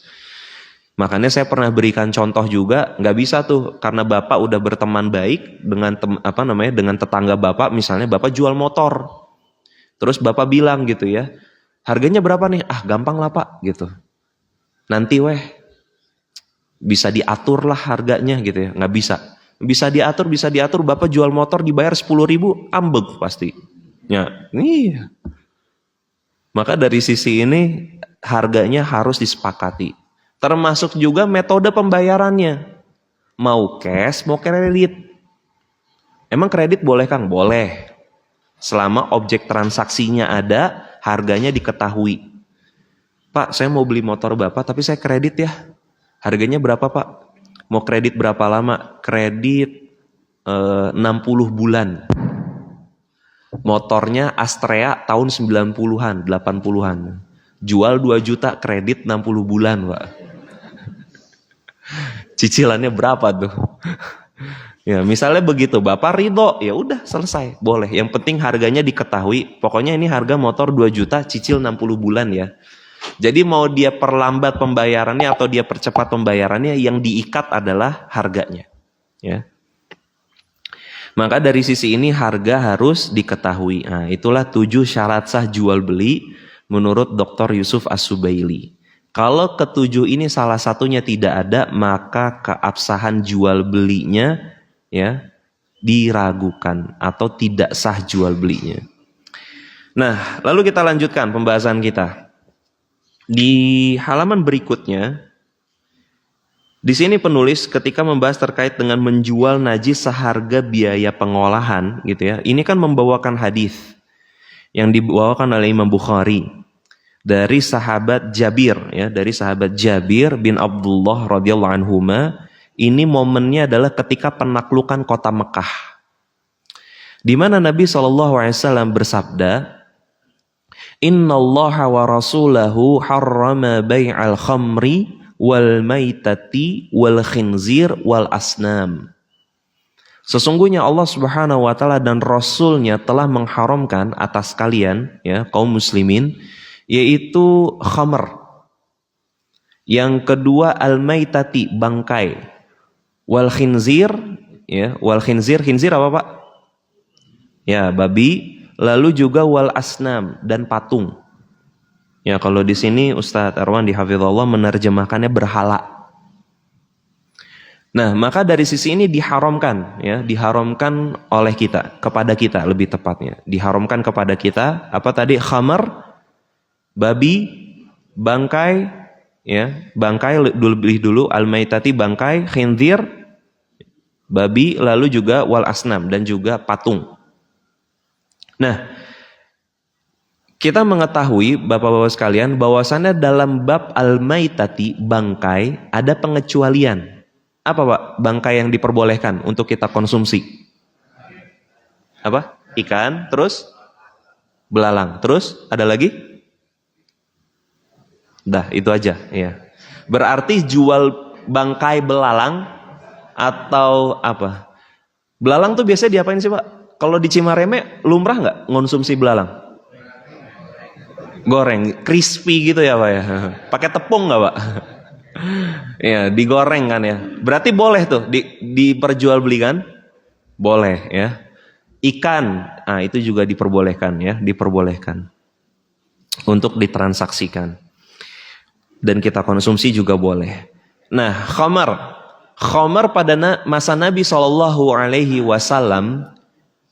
Makanya saya pernah berikan contoh juga, nggak bisa tuh karena Bapak udah berteman baik dengan dengan tetangga Bapak, misalnya Bapak jual motor. Terus Bapak bilang gitu ya, harganya berapa nih? Ah gampang lah Pak gitu. Nanti bisa diatur lah harganya gitu ya. Nggak bisa. Bisa diatur, Bapak jual motor dibayar 10.000, ambeg pasti. Ya, iya. Maka dari sisi ini harganya harus disepakati. Termasuk juga metode pembayarannya. Mau cash, mau kredit. Emang kredit boleh Kang? Boleh. Selama objek transaksinya ada, harganya diketahui. Pak, saya mau beli motor Bapak, tapi saya kredit ya. Harganya berapa Pak? Mau kredit berapa lama? Kredit 60 bulan. Motornya Astrea tahun 90-an, 80-an. Jual 2 juta, kredit 60 bulan Pak. Cicilannya berapa tuh? Ya, misalnya begitu, Bapak ridho, ya udah selesai, boleh. Yang penting harganya diketahui. Pokoknya ini harga motor 2 juta, cicil 60 bulan ya. Jadi mau dia perlambat pembayarannya atau dia percepat pembayarannya, yang diikat adalah harganya. Ya. Maka dari sisi ini harga harus diketahui. Nah, itulah 7 syarat sah jual beli menurut Dr. Yusuf As-Subaili. Kalau ketujuh ini salah satunya tidak ada, maka keabsahan jual belinya ya diragukan atau tidak sah jual belinya. Nah, lalu kita lanjutkan pembahasan kita. Di halaman berikutnya, di sini penulis ketika membahas terkait dengan menjual najis seharga biaya pengolahan gitu ya. Ini kan membawakan hadis yang dibawakan oleh Imam Bukhari dari sahabat Jabir ya, dari sahabat Jabir bin Abdullah radhiyallahu anhuma. Ini momennya adalah ketika penaklukan kota Mekah, di mana Nabi SAW bersabda, Innallaha wa rasulahu harrama bai'al khamri wal maitati wal khinzir wal asnam. Sesungguhnya Allah Subhanahu wa taala dan Rasul-Nya telah mengharamkan atas kalian, ya, kaum muslimin, yaitu khamr. Yang kedua al-maitati, bangkai. Wal khinzir, ya, wal khinzir, khinzir apa Pak? Ya, babi. Lalu juga wal asnam, dan patung. Ya, kalau di sini Ustadz Arwan di Hafizullah menerjemahkannya berhala. Nah, maka dari sisi ini diharamkan, ya, diharamkan oleh kita, kepada kita lebih tepatnya. Diharamkan kepada kita, apa tadi? Khamar, babi, bangkai, ya, bangkai lebih dulu, al-maitati, bangkai, khinzir, babi, lalu juga wal asnam, dan juga patung. Nah, kita mengetahui Bapak-bapak sekalian bahwasannya dalam bab al-maitati, bangkai, ada pengecualian. Apa Pak bangkai yang diperbolehkan untuk kita konsumsi? Apa? Ikan, terus belalang, terus ada lagi? Dah, itu aja, ya. Berarti jual bangkai belalang atau apa? Belalang tuh biasanya diapain sih Pak? Kalau di Cimareme lumrah nggak ngonsumsi belalang? Goreng, crispy gitu ya Pak ya. Pakai tepung nggak Pak? Ya, digoreng kan ya. Berarti boleh tuh diperjualbelikan? Boleh ya. Ikan, itu juga diperbolehkan ya, diperbolehkan untuk ditransaksikan. Dan kita konsumsi juga boleh. Nah, khamar pada masa Nabi SAW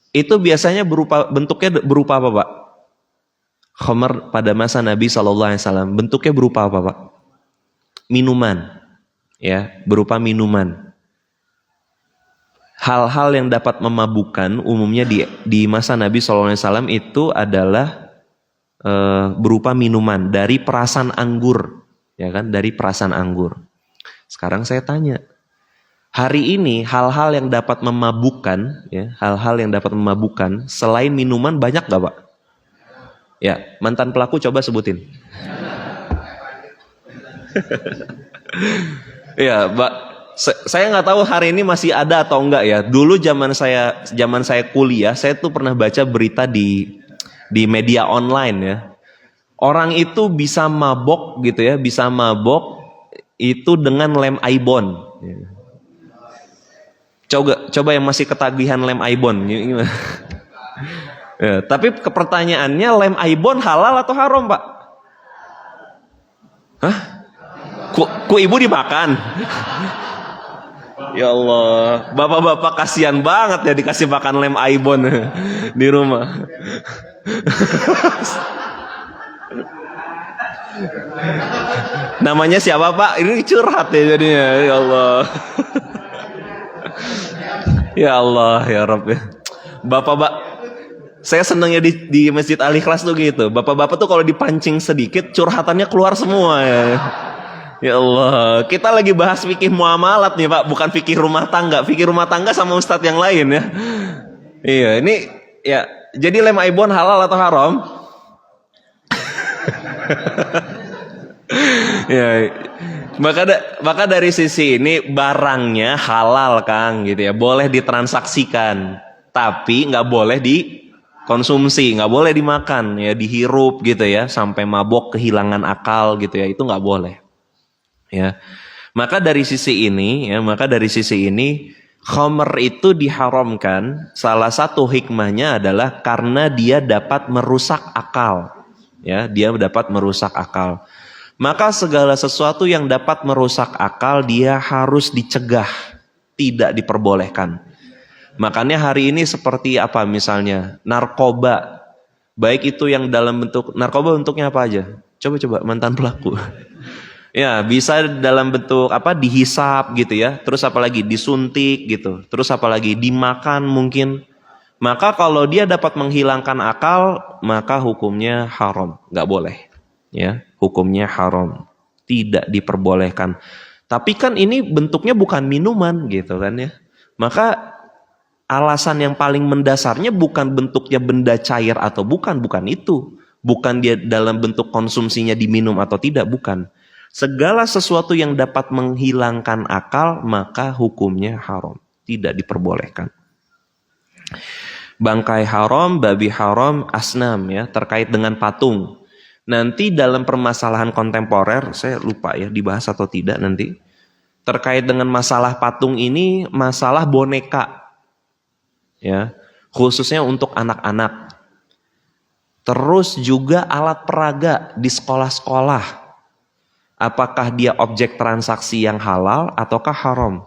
itu biasanya bentuknya berupa apa Pak? Khamar pada masa Nabi SAW bentuknya berupa apa Pak? Minuman, ya, berupa minuman. Hal-hal yang dapat memabukkan umumnya di masa Nabi SAW itu adalah berupa minuman dari perasan anggur, ya kan, dari perasan anggur. Sekarang saya tanya, hari ini hal-hal yang dapat memabukkan, ya, hal-hal yang dapat memabukkan selain minuman banyak gak Pak? Ya, mantan pelaku coba sebutin. Ya, Mbak, saya nggak tahu hari ini masih ada atau enggak ya. Dulu zaman saya kuliah, saya tuh pernah baca berita di media online ya. Orang itu bisa mabok gitu ya, bisa mabok itu dengan lem Aibon. Coba yang masih ketagihan lem Aibon. Ya, tapi pertanyaannya, lem Aibon halal atau haram Pak? Hah? Ku ibu dimakan? Ya Allah, bapak-bapak kasihan banget ya dikasih makan lem Aibon di rumah. Namanya siapa Pak? Ini curhat ya jadinya. Ya Allah. Ya Allah, ya Rabb ya. Bapak-bapak, saya senangnya di Masjid Al-Ikhlas tuh gitu. Bapak-bapak tuh kalau dipancing sedikit curhatannya keluar semua ya. Ya Allah, kita lagi bahas fikih muamalat nih Pak, bukan fikih rumah tangga. Fikih rumah tangga sama ustadz yang lain ya. Iya, ini ya. Jadi lem Aibon halal atau haram? Ya, maka dari sisi ini barangnya halal Kang gitu ya, boleh ditransaksikan, tapi nggak boleh dikonsumsi, nggak boleh dimakan ya, dihirup gitu ya, sampai mabok kehilangan akal gitu ya, itu nggak boleh. Ya, maka dari sisi ini khamr itu diharamkan. Salah satu hikmahnya adalah karena dia dapat merusak akal. Ya, dia dapat merusak akal. Maka segala sesuatu yang dapat merusak akal dia harus dicegah, tidak diperbolehkan. Makanya hari ini seperti apa misalnya narkoba, baik itu yang dalam bentuk narkoba, bentuknya apa aja? Coba mantan pelaku. Ya, bisa dalam bentuk apa, dihisap gitu ya. Terus apalagi disuntik gitu. Terus apalagi dimakan mungkin. Maka kalau dia dapat menghilangkan akal, maka hukumnya haram, nggak boleh. Ya, hukumnya haram, tidak diperbolehkan. Tapi kan ini bentuknya bukan minuman gitu kan ya. Maka alasan yang paling mendasarnya bukan bentuknya benda cair atau bukan itu. Bukan dia dalam bentuk konsumsinya diminum atau tidak, bukan. Segala sesuatu yang dapat menghilangkan akal, maka hukumnya haram, tidak diperbolehkan. Bangkai haram, babi haram, asnam ya, terkait dengan patung. Nanti dalam permasalahan kontemporer, saya lupa ya dibahas atau tidak nanti. Terkait dengan masalah patung ini, masalah boneka. Ya, khususnya untuk anak-anak. Terus juga alat peraga di sekolah-sekolah. Apakah dia objek transaksi yang halal ataukah haram?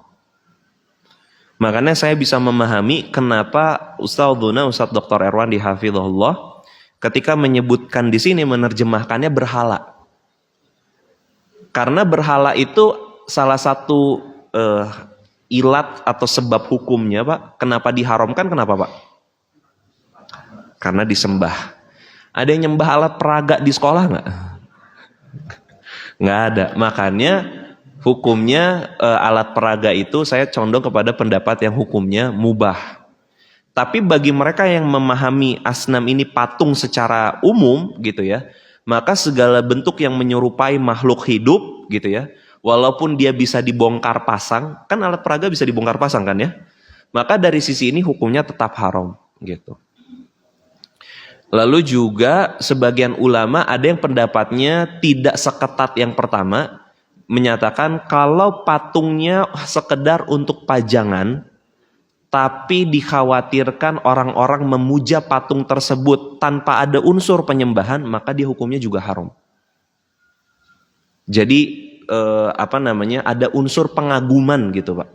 Makanya saya bisa memahami kenapa Ustadz Dr. Erwan di Hafizahullah ketika menyebutkan di sini menerjemahkannya berhala. Karena berhala itu salah satu ilat atau sebab hukumnya, Pak. Kenapa diharamkan? Kenapa, Pak? Karena disembah. Ada yang nyembah alat peraga di sekolah nggak? Nggak ada. Makanya hukumnya alat peraga itu saya condong kepada pendapat yang hukumnya mubah. Tapi bagi mereka yang memahami asnam ini patung secara umum gitu ya, maka segala bentuk yang menyerupai makhluk hidup gitu ya, walaupun dia bisa dibongkar pasang, kan alat peraga bisa dibongkar pasang kan ya, maka dari sisi ini hukumnya tetap haram gitu. Lalu juga sebagian ulama ada yang pendapatnya tidak seketat yang pertama, menyatakan kalau patungnya sekedar untuk pajangan, tapi dikhawatirkan orang-orang memuja patung tersebut tanpa ada unsur penyembahan, maka dia hukumnya juga haram. Jadi ada unsur pengaguman gitu, Pak.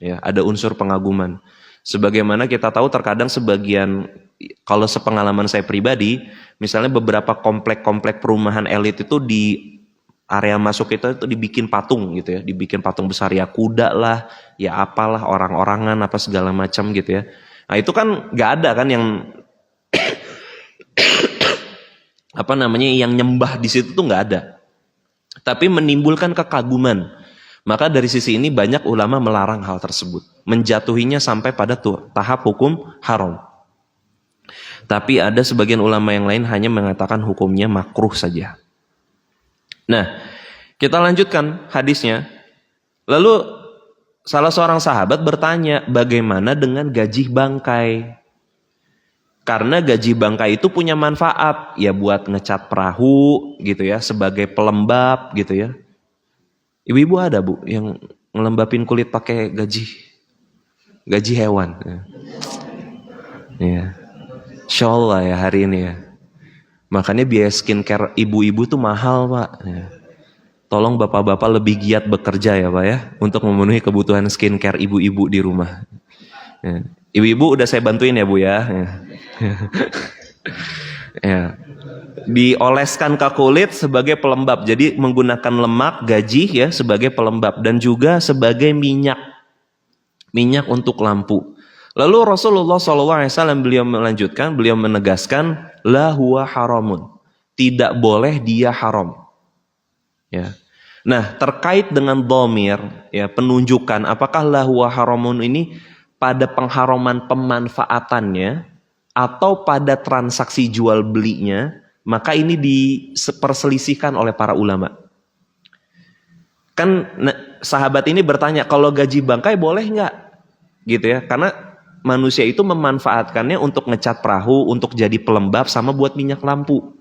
Ya, ada unsur pengaguman. Sebagaimana kita tahu terkadang sebagian, kalau sepengalaman saya pribadi, misalnya beberapa komplek-komplek perumahan elit itu di area masuk itu dibikin patung gitu ya, dibikin patung besar ya, kuda lah, ya apalah, orang-orangan apa segala macam gitu ya. Nah itu kan nggak ada kan yang yang nyembah di situ tuh nggak ada. Tapi menimbulkan kekaguman. Maka dari sisi ini banyak ulama melarang hal tersebut, menjatuhinya sampai pada tahap hukum haram. Tapi ada sebagian ulama yang lain hanya mengatakan hukumnya makruh saja. Nah, kita lanjutkan hadisnya. Lalu salah seorang sahabat bertanya, bagaimana dengan gaji bangkai? Karena gaji bangkai itu punya manfaat, ya buat ngecat perahu gitu ya, sebagai pelembab gitu ya. Ibu-ibu ada Bu yang ngelembapin kulit pakai gaji hewan? Ya. Insya Allah ya hari ini ya. Makanya biaya skincare ibu-ibu tuh mahal, Pak. Ya. Tolong bapak-bapak lebih giat bekerja ya, Pak ya, untuk memenuhi kebutuhan skincare ibu-ibu di rumah. Ya. Ibu-ibu udah saya bantuin ya, Bu ya. Ya. Ya. Dioleskan ke kulit sebagai pelembab. Jadi menggunakan lemak gaji ya sebagai pelembab dan juga sebagai minyak untuk lampu. Lalu Rasulullah SAW beliau melanjutkan, beliau menegaskan, la huwa haramun, tidak boleh dia haram. Ya. Nah terkait dengan dhamir, ya penunjukan apakah la huwa haramun ini pada pengharaman pemanfaatannya atau pada transaksi jual belinya, maka ini diperselisihkan oleh para ulama. Kan sahabat ini bertanya, kalau gaji bangkai boleh nggak? Gitu ya, karena manusia itu memanfaatkannya untuk ngecat perahu, untuk jadi pelembab, sama buat minyak lampu.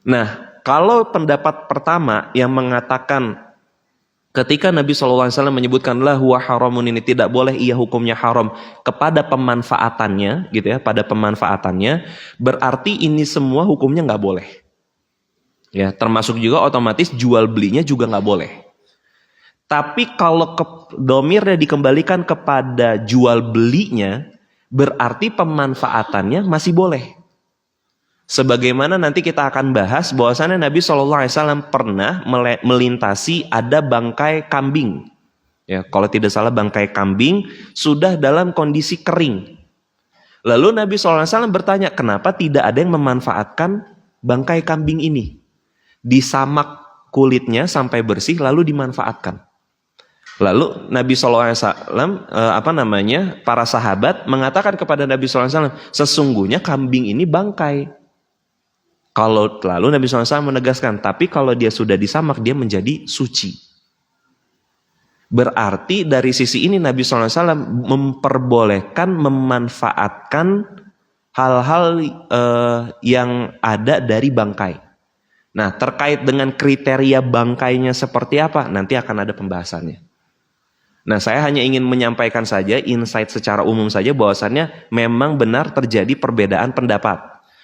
Nah, kalau pendapat pertama yang mengatakan ketika Nabi SAW menyebutkan la huwa haramun ini tidak boleh, ia hukumnya haram kepada pemanfaatannya, gitu ya, pada pemanfaatannya, berarti ini semua hukumnya nggak boleh. Ya, termasuk juga otomatis jual belinya juga nggak boleh. Tapi kalau domirnya dikembalikan kepada jual belinya, berarti pemanfaatannya masih boleh. Sebagaimana nanti kita akan bahas bahwasannya Nabi SAW pernah melintasi ada bangkai kambing. Ya, kalau tidak salah bangkai kambing sudah dalam kondisi kering. Lalu Nabi SAW bertanya, kenapa tidak ada yang memanfaatkan bangkai kambing ini? Disamak kulitnya sampai bersih lalu dimanfaatkan. Lalu Nabi SAW, para sahabat mengatakan kepada Nabi SAW, sesungguhnya kambing ini bangkai. Lalu Nabi SAW menegaskan, tapi kalau dia sudah disamak, dia menjadi suci. Berarti dari sisi ini Nabi SAW memperbolehkan memanfaatkan hal-hal yang ada dari bangkai. Nah, terkait dengan kriteria bangkainya seperti apa, nanti akan ada pembahasannya. Nah, saya hanya ingin menyampaikan saja insight secara umum saja bahwasannya memang benar terjadi perbedaan pendapat.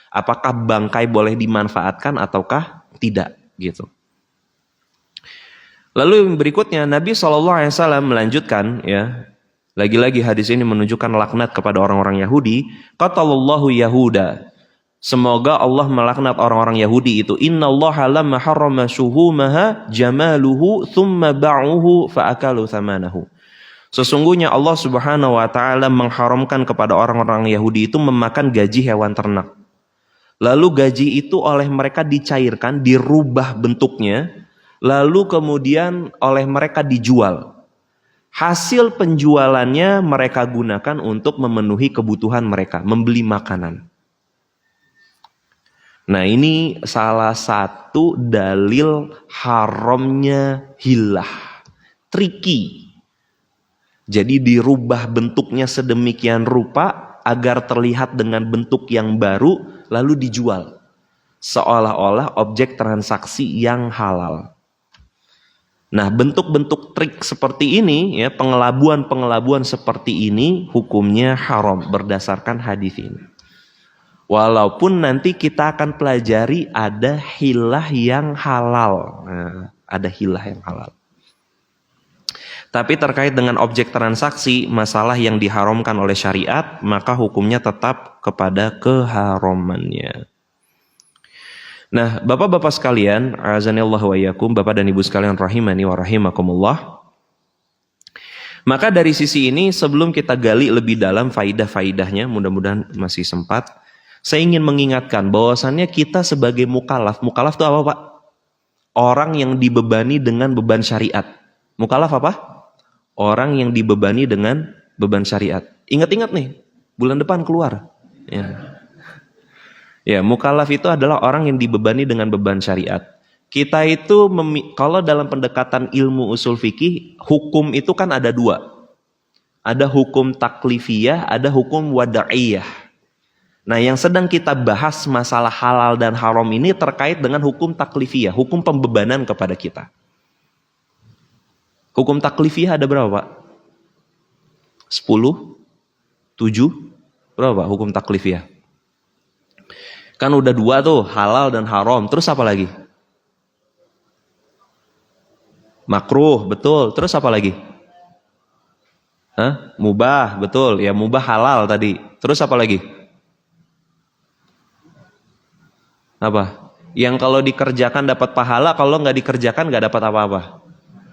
Apakah bangkai boleh dimanfaatkan ataukah tidak, gitu. Lalu yang berikutnya Nabi SAW melanjutkan, ya, lagi-lagi hadis ini menunjukkan laknat kepada orang-orang Yahudi. Qatallahu Yahuda. Semoga Allah melaknat orang-orang Yahudi itu. Innallaha lamma harrama shuhumaha jamaluhu thumma ba'uhu fa'akalu thamanahu. Sesungguhnya Allah Subhanahu wa taala mengharamkan kepada orang-orang Yahudi itu memakan gaji hewan ternak. Lalu gaji itu oleh mereka dicairkan, dirubah bentuknya, lalu kemudian oleh mereka dijual. Hasil penjualannya mereka gunakan untuk memenuhi kebutuhan mereka, membeli makanan. Nah, ini salah satu dalil haramnya hilah. Tricky. Jadi dirubah bentuknya sedemikian rupa agar terlihat dengan bentuk yang baru lalu dijual. Seolah-olah objek transaksi yang halal. Nah, bentuk-bentuk trik seperti ini, ya, pengelabuan seperti ini hukumnya haram berdasarkan hadis ini. Walaupun nanti kita akan pelajari ada hilah yang halal. Nah, ada hilah yang halal. Tapi terkait dengan objek transaksi, masalah yang diharamkan oleh syariat, maka hukumnya tetap kepada keharamannya. Nah, bapak-bapak sekalian, azanillahu wa iyyakum, bapak dan ibu sekalian rahimani wa rahimakumullah. Maka dari sisi ini, sebelum kita gali lebih dalam faidah-faidahnya, mudah-mudahan masih sempat, saya ingin mengingatkan bahwasannya kita sebagai mukallaf itu apa, Pak? Orang yang dibebani dengan beban syariat. Mukallaf apa? Orang yang dibebani dengan beban syariat. Ingat-ingat nih, bulan depan keluar. Ya, mukallaf itu adalah orang yang dibebani dengan beban syariat. Kita itu, kalau dalam pendekatan ilmu usul fikih, hukum itu kan ada dua. Ada hukum taklifiyah, ada hukum wada'iyah. Nah, yang sedang kita bahas masalah halal dan haram ini terkait dengan hukum taklifiyah, hukum pembebanan kepada kita. Hukum taklifiyah ada berapa, Pak? 10? 7? Berapa, Pak, hukum taklifiyah? Kan udah dua tuh, halal dan haram. Terus apa lagi? Makruh, betul. Terus apa lagi? Mubah, betul. Ya, mubah halal tadi. Terus apa lagi? Apa? Yang kalau dikerjakan dapat pahala, kalau nggak dikerjakan nggak dapat apa-apa.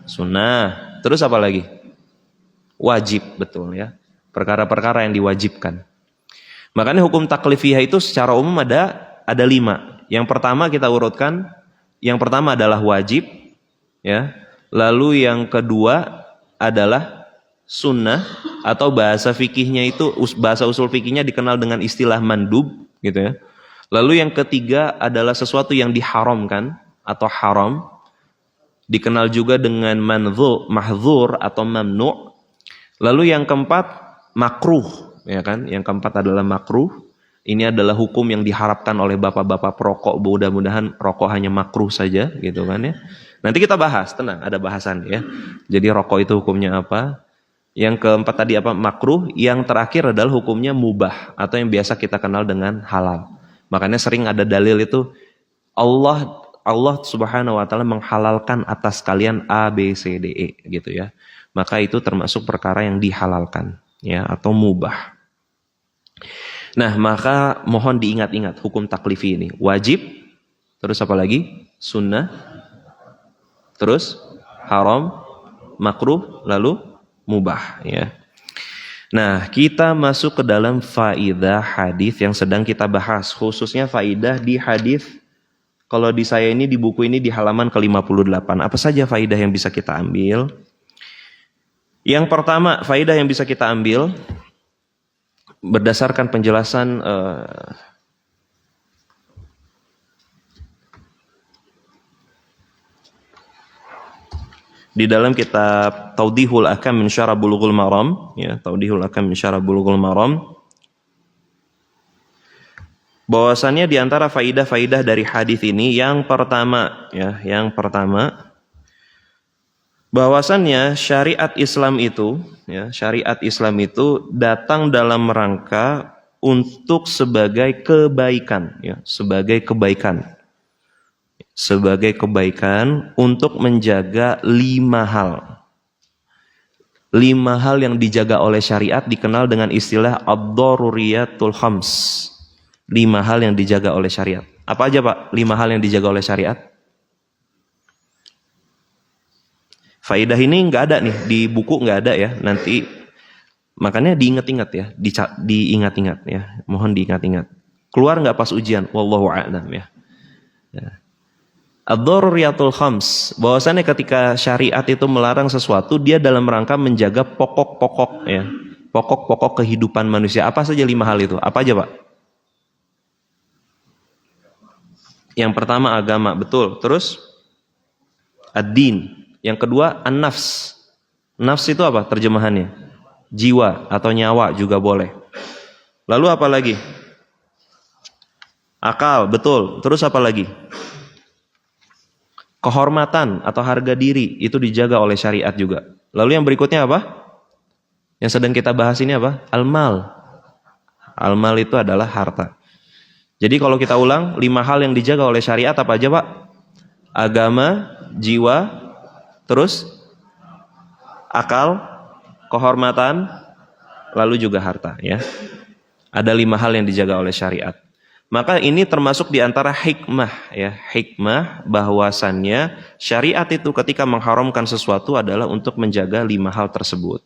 Sunnah. Terus apa lagi? Wajib, betul ya. Perkara-perkara yang diwajibkan. Makanya hukum taklifiyah itu secara umum ada 5. Yang pertama kita urutkan, yang pertama adalah wajib, ya. Lalu yang kedua adalah sunnah, atau bahasa fikihnya itu, bahasa usul fikihnya dikenal dengan istilah mandub, gitu ya. Lalu yang ketiga adalah sesuatu yang diharamkan atau haram, dikenal juga dengan mahdzur atau mamnu'. Lalu yang keempat makruh, ya kan? Yang keempat adalah makruh. Ini adalah hukum yang diharapkan oleh bapak-bapak perokok. Mudah-mudahan rokok hanya makruh saja, gitu kan ya. Nanti kita bahas, tenang, ada bahasan ya. Jadi rokok itu hukumnya apa? Yang keempat tadi apa? Makruh. Yang terakhir adalah hukumnya mubah atau yang biasa kita kenal dengan halal. Makanya sering ada dalil itu Allah Subhanahu wa taala menghalalkan atas kalian A, B, C, D, E gitu ya. Maka itu termasuk perkara yang dihalalkan ya, atau mubah. Nah, maka mohon diingat-ingat hukum taklifi ini. Wajib, terus apa lagi? Sunnah, terus haram, makruh, lalu mubah ya. Nah, kita masuk ke dalam faidah hadis yang sedang kita bahas, khususnya faidah di hadis. Kalau di saya ini, di buku ini di halaman ke-58. Apa saja faidah yang bisa kita ambil? Yang pertama, faidah yang bisa kita ambil berdasarkan penjelasan Di dalam kitab Taudihul Ahkam min Syarah Bulughul Maram, ya, Taudihul Ahkam min Syarah Bulughul Maram, bahwasannya di antara faidah-faidah dari hadis ini yang pertama, ya, yang pertama, bahwasannya syariat Islam itu, ya, syariat Islam itu datang dalam rangka untuk sebagai kebaikan, ya, sebagai kebaikan. Sebagai kebaikan untuk menjaga 5 hal. 5 hal yang dijaga oleh syariat dikenal dengan istilah ad-daruriyatul khams. 5 hal yang dijaga oleh syariat. Apa aja Pak 5 hal yang dijaga oleh syariat? Faidah ini nggak ada nih, di buku nggak ada ya. Nanti makanya diingat-ingat ya, diingat-ingat ya. Mohon diingat-ingat. Keluar nggak pas ujian? Wallahu a'lam ya. Ad-daruriyatul khams, bahwasannya ketika syariat itu melarang sesuatu, dia dalam rangka menjaga pokok-pokok ya, pokok-pokok kehidupan manusia. Apa saja 5 hal itu? Apa aja Pak? Yang pertama agama, betul. Terus ad-din. Yang kedua an-nafs. Nafs itu apa terjemahannya? Jiwa atau nyawa juga boleh. Lalu apa lagi? Akal, betul. Terus apa lagi? Kehormatan atau harga diri itu dijaga oleh syariat juga. Lalu yang berikutnya apa? Yang sedang kita bahas ini apa? Al-mal. Al-mal itu adalah harta. Jadi kalau kita ulang, 5 hal yang dijaga oleh syariat apa aja Pak? Agama, jiwa, terus akal, kehormatan, lalu juga harta ya. Ada 5 hal yang dijaga oleh syariat. Maka ini termasuk di antara hikmah ya, hikmah bahwasannya syariat itu ketika mengharamkan sesuatu adalah untuk menjaga 5 hal tersebut.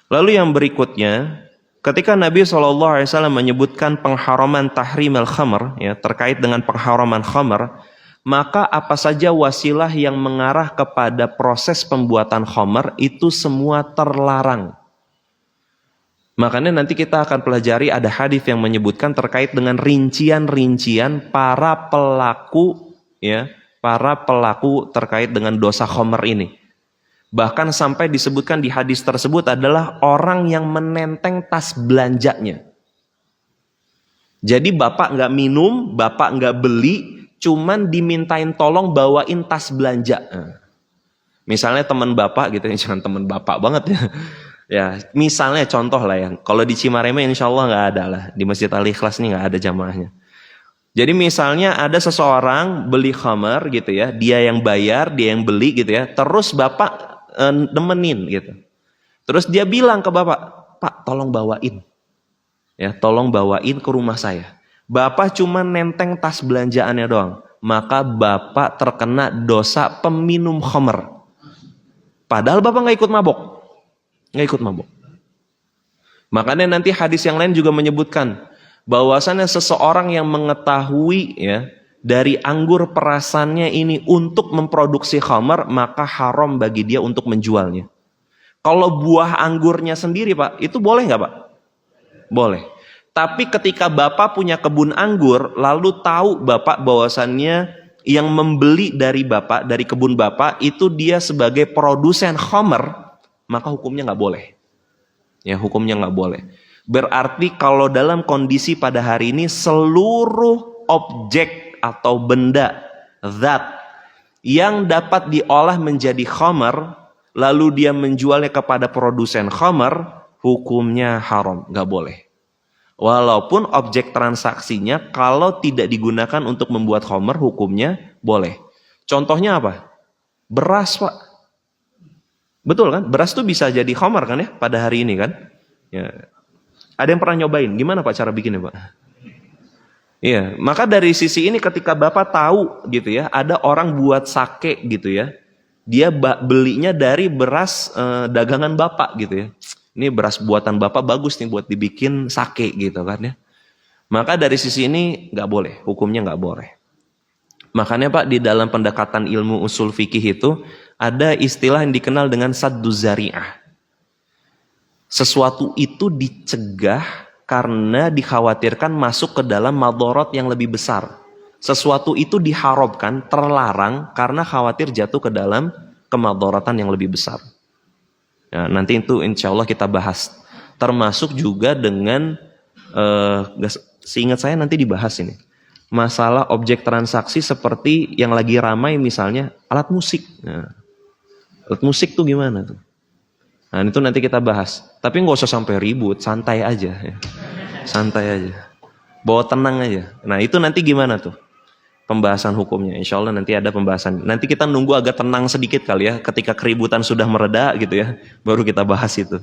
Lalu yang berikutnya, ketika Nabi SAW menyebutkan pengharaman tahrim al-khamr ya, terkait dengan pengharaman khamr, maka apa saja wasilah yang mengarah kepada proses pembuatan khamr itu semua terlarang. Makanya nanti kita akan pelajari ada hadis yang menyebutkan terkait dengan rincian-rincian para pelaku ya, para pelaku terkait dengan dosa khamr ini. Bahkan sampai disebutkan di hadis tersebut adalah orang yang menenteng tas belanjanya. Jadi bapak nggak minum, bapak nggak beli, cuman dimintain tolong bawain tas belanja. Misalnya teman bapak gitu, jangan teman bapak banget ya. Ya, misalnya contoh lah ya, kalau di Cimareme insya Allah nggak ada lah, di Masjid Al-Ikhlas ini nggak ada jamaahnya. Jadi misalnya ada seseorang beli khamar gitu ya, dia yang bayar, dia yang beli gitu ya, terus bapak nemenin gitu. Terus dia bilang ke bapak, Pak tolong bawain, ya tolong bawain ke rumah saya. Bapak cuma nenteng tas belanjaannya doang, maka bapak terkena dosa peminum khamar. Padahal bapak nggak ikut mabok. Nggak ikut mabuk. Makanya nanti hadis yang lain juga menyebutkan bahwasannya seseorang yang mengetahui ya dari anggur perasannya ini untuk memproduksi khamar, maka haram bagi dia untuk menjualnya. Kalau buah anggurnya sendiri Pak, itu boleh nggak Pak? Boleh. Tapi ketika Bapak punya kebun anggur, lalu tahu Bapak bahwasannya yang membeli dari Bapak, dari kebun Bapak, itu dia sebagai produsen khamar, maka hukumnya nggak boleh. Ya, hukumnya nggak boleh. Berarti kalau dalam kondisi pada hari ini seluruh objek atau benda, zat yang dapat diolah menjadi khamar, lalu dia menjualnya kepada produsen khamar, hukumnya haram, nggak boleh. Walaupun objek transaksinya kalau tidak digunakan untuk membuat khamar, hukumnya boleh. Contohnya apa? Beras Pak. Betul kan? Beras tuh bisa jadi khamar kan ya pada hari ini kan? Ya. Ada yang pernah nyobain? Gimana Pak cara bikinnya Pak? Iya, maka dari sisi ini ketika Bapak tahu gitu ya, ada orang buat sake gitu ya. Dia belinya dari beras dagangan Bapak gitu ya. Ini beras buatan Bapak bagus nih buat dibikin sake gitu kan ya. Maka dari sisi ini nggak boleh, hukumnya nggak boleh. Makanya Pak di dalam pendekatan ilmu usul fikih itu ada istilah yang dikenal dengan saddu zari'ah. Sesuatu itu dicegah karena dikhawatirkan masuk ke dalam madharat yang lebih besar. Sesuatu itu diharamkan, terlarang karena khawatir jatuh ke dalam kemadaratan yang lebih besar. Nah, nanti itu insya Allah kita bahas. Termasuk juga dengan, seingat saya nanti dibahas ini. Masalah objek transaksi seperti yang lagi ramai misalnya alat musik. Nah, alat musik tuh gimana tuh? Nah itu nanti kita bahas. Tapi nggak usah sampai ribut, santai aja. Ya. Santai aja. Bawa tenang aja. Nah itu nanti gimana tuh? Pembahasan hukumnya, insya Allah nanti ada pembahasan. Nanti kita nunggu agak tenang sedikit kali ya, ketika keributan sudah mereda gitu ya, baru kita bahas itu.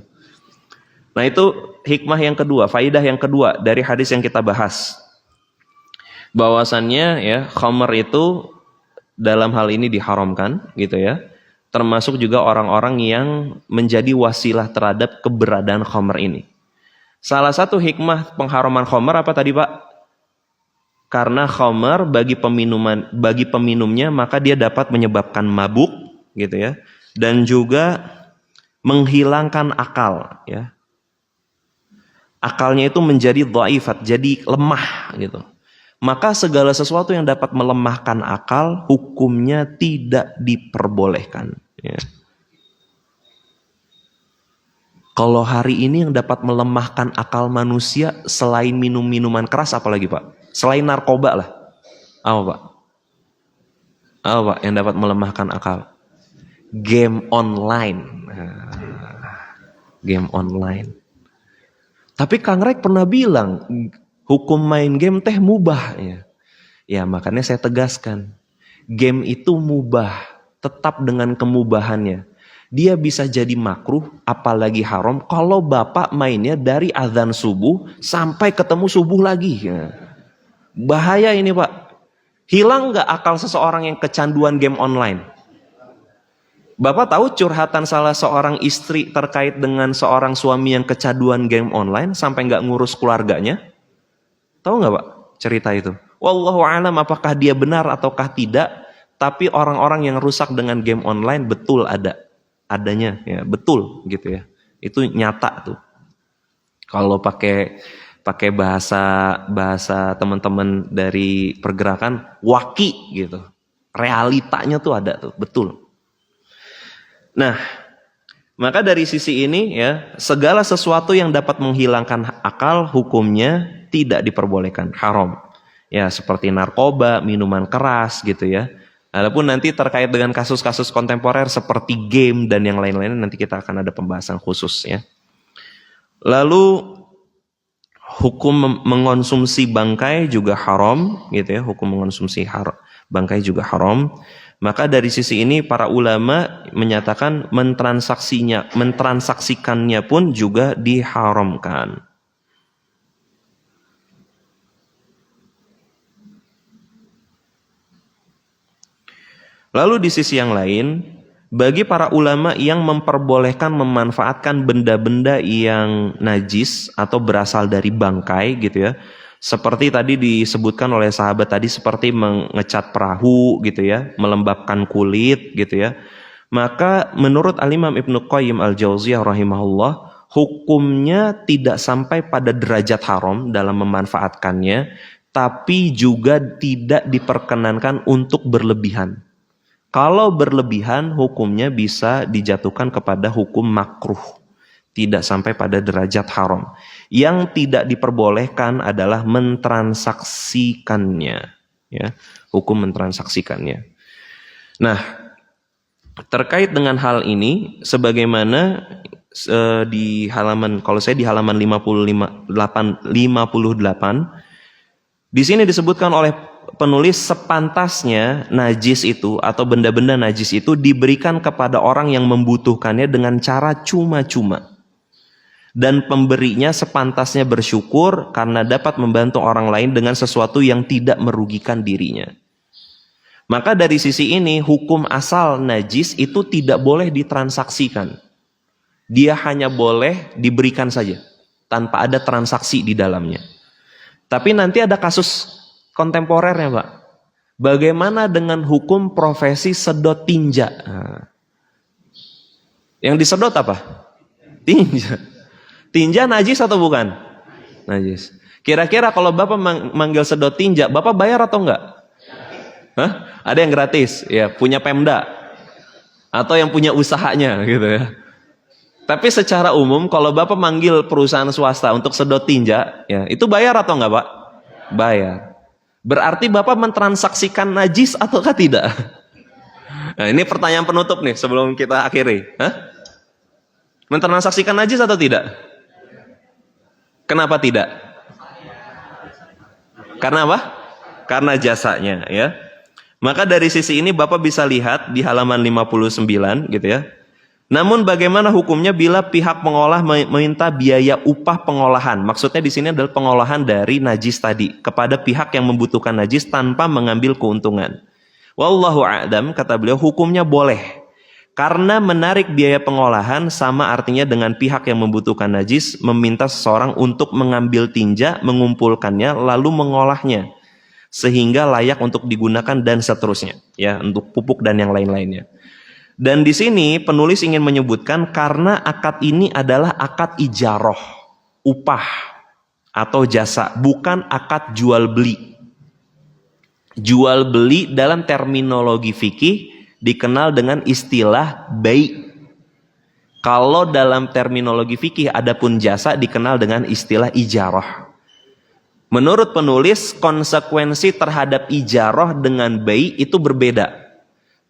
Nah itu hikmah yang kedua, faidah yang kedua dari hadis yang kita bahas. Bahwasannya ya khamr itu dalam hal ini diharamkan gitu ya. Termasuk juga orang-orang yang menjadi wasilah terhadap keberadaan khamr ini. Salah satu hikmah pengharaman khamr apa tadi Pak? Karena khamr bagi peminumnya maka dia dapat menyebabkan mabuk gitu ya, dan juga menghilangkan akal ya. Akalnya itu menjadi dhaifat, jadi lemah gitu. Maka segala sesuatu yang dapat melemahkan akal hukumnya tidak diperbolehkan ya. Kalau hari ini yang dapat melemahkan akal manusia selain minum-minuman keras apalagi Pak? Selain narkoba lah. Apa Pak? Apa Pak yang dapat melemahkan akal? Game online. Game online. Tapi Kang Rek pernah bilang hukum main game teh mubah ya. Ya makanya saya tegaskan. Game itu mubah. Tetap dengan kemubahannya. Dia bisa jadi makruh, apalagi haram, kalau bapak mainnya dari azan subuh sampai ketemu subuh lagi. Ya. Bahaya ini Pak. Hilang gak akal seseorang yang kecanduan game online? Bapak tahu curhatan salah seorang istri terkait dengan seorang suami yang kecanduan game online sampai gak ngurus keluarganya? Tahu gak Pak cerita itu? Wallahu a'lam apakah dia benar ataukah tidak. Tapi orang-orang yang rusak dengan game online betul adanya ya, betul gitu ya. Itu nyata tuh. Kalau pakai bahasa teman-teman dari pergerakan waki gitu. Realitanya tuh ada tuh, betul. Nah, maka dari sisi ini ya, segala sesuatu yang dapat menghilangkan akal hukumnya tidak diperbolehkan, haram. Ya, seperti narkoba, minuman keras gitu ya. Adapun nanti terkait dengan kasus-kasus kontemporer seperti game dan yang lain-lain nanti kita akan ada pembahasan khusus ya. Lalu hukum mengonsumsi bangkai juga haram gitu ya. Hukum mengonsumsi bangkai juga haram. Maka dari sisi ini para ulama menyatakan mentransaksikannya pun juga diharamkan. Lalu di sisi yang lain, bagi para ulama yang memperbolehkan memanfaatkan benda-benda yang najis atau berasal dari bangkai gitu ya. Seperti tadi disebutkan oleh sahabat tadi seperti mengecat perahu gitu ya, melembabkan kulit gitu ya. Maka menurut Al-Imam Ibnu Qayyim Al-Jauziyah rahimahullah, hukumnya tidak sampai pada derajat haram dalam memanfaatkannya, tapi juga tidak diperkenankan untuk berlebihan. Kalau berlebihan hukumnya bisa dijatuhkan kepada hukum makruh. Tidak sampai pada derajat haram. Yang tidak diperbolehkan adalah mentransaksikannya. Ya, hukum mentransaksikannya. Nah, terkait dengan hal ini, sebagaimana di halaman, kalau saya di halaman 58, di sini disebutkan oleh penulis sepantasnya najis itu atau benda-benda najis itu diberikan kepada orang yang membutuhkannya dengan cara cuma-cuma. Dan pemberinya sepantasnya bersyukur karena dapat membantu orang lain dengan sesuatu yang tidak merugikan dirinya. Maka dari sisi ini hukum asal najis itu tidak boleh ditransaksikan. Dia hanya boleh diberikan saja tanpa ada transaksi di dalamnya. Tapi nanti ada kasus kontemporernya Pak. Bagaimana dengan hukum profesi sedot tinja? Nah, yang disedot apa? Tinja. Tinja najis atau bukan? Najis. Kira-kira kalau Bapak manggil sedot tinja, Bapak bayar atau enggak? Hah? Ada yang gratis, ya punya Pemda. atau yang punya usahanya gitu ya. Tapi secara umum kalau Bapak manggil perusahaan swasta untuk sedot tinja, ya itu bayar atau enggak Pak? Bayar. Berarti Bapak mentransaksikan najis ataukah tidak? Nah ini pertanyaan penutup nih sebelum kita akhiri. Hah? Mentransaksikan najis atau tidak? Kenapa tidak? Karena apa? Karena jasanya ya. Maka dari sisi ini Bapak bisa lihat di halaman 59 gitu ya. Namun bagaimana hukumnya bila pihak pengolah meminta biaya upah pengolahan? Maksudnya di sini adalah pengolahan dari najis tadi kepada pihak yang membutuhkan najis tanpa mengambil keuntungan. Wallahu a'lam, kata beliau, hukumnya boleh. Karena menarik biaya pengolahan sama artinya dengan pihak yang membutuhkan najis meminta seseorang untuk mengambil tinja, mengumpulkannya, lalu mengolahnya sehingga layak untuk digunakan dan seterusnya, ya, untuk pupuk dan yang lain-lainnya. Dan di sini penulis ingin menyebutkan karena akad ini adalah akad ijaroh, upah atau jasa, bukan akad jual beli. Jual beli dalam terminologi fikih dikenal dengan istilah bai'. Kalau dalam terminologi fikih adapun jasa dikenal dengan istilah ijaroh. Menurut penulis, konsekuensi terhadap ijaroh dengan bai' itu berbeda.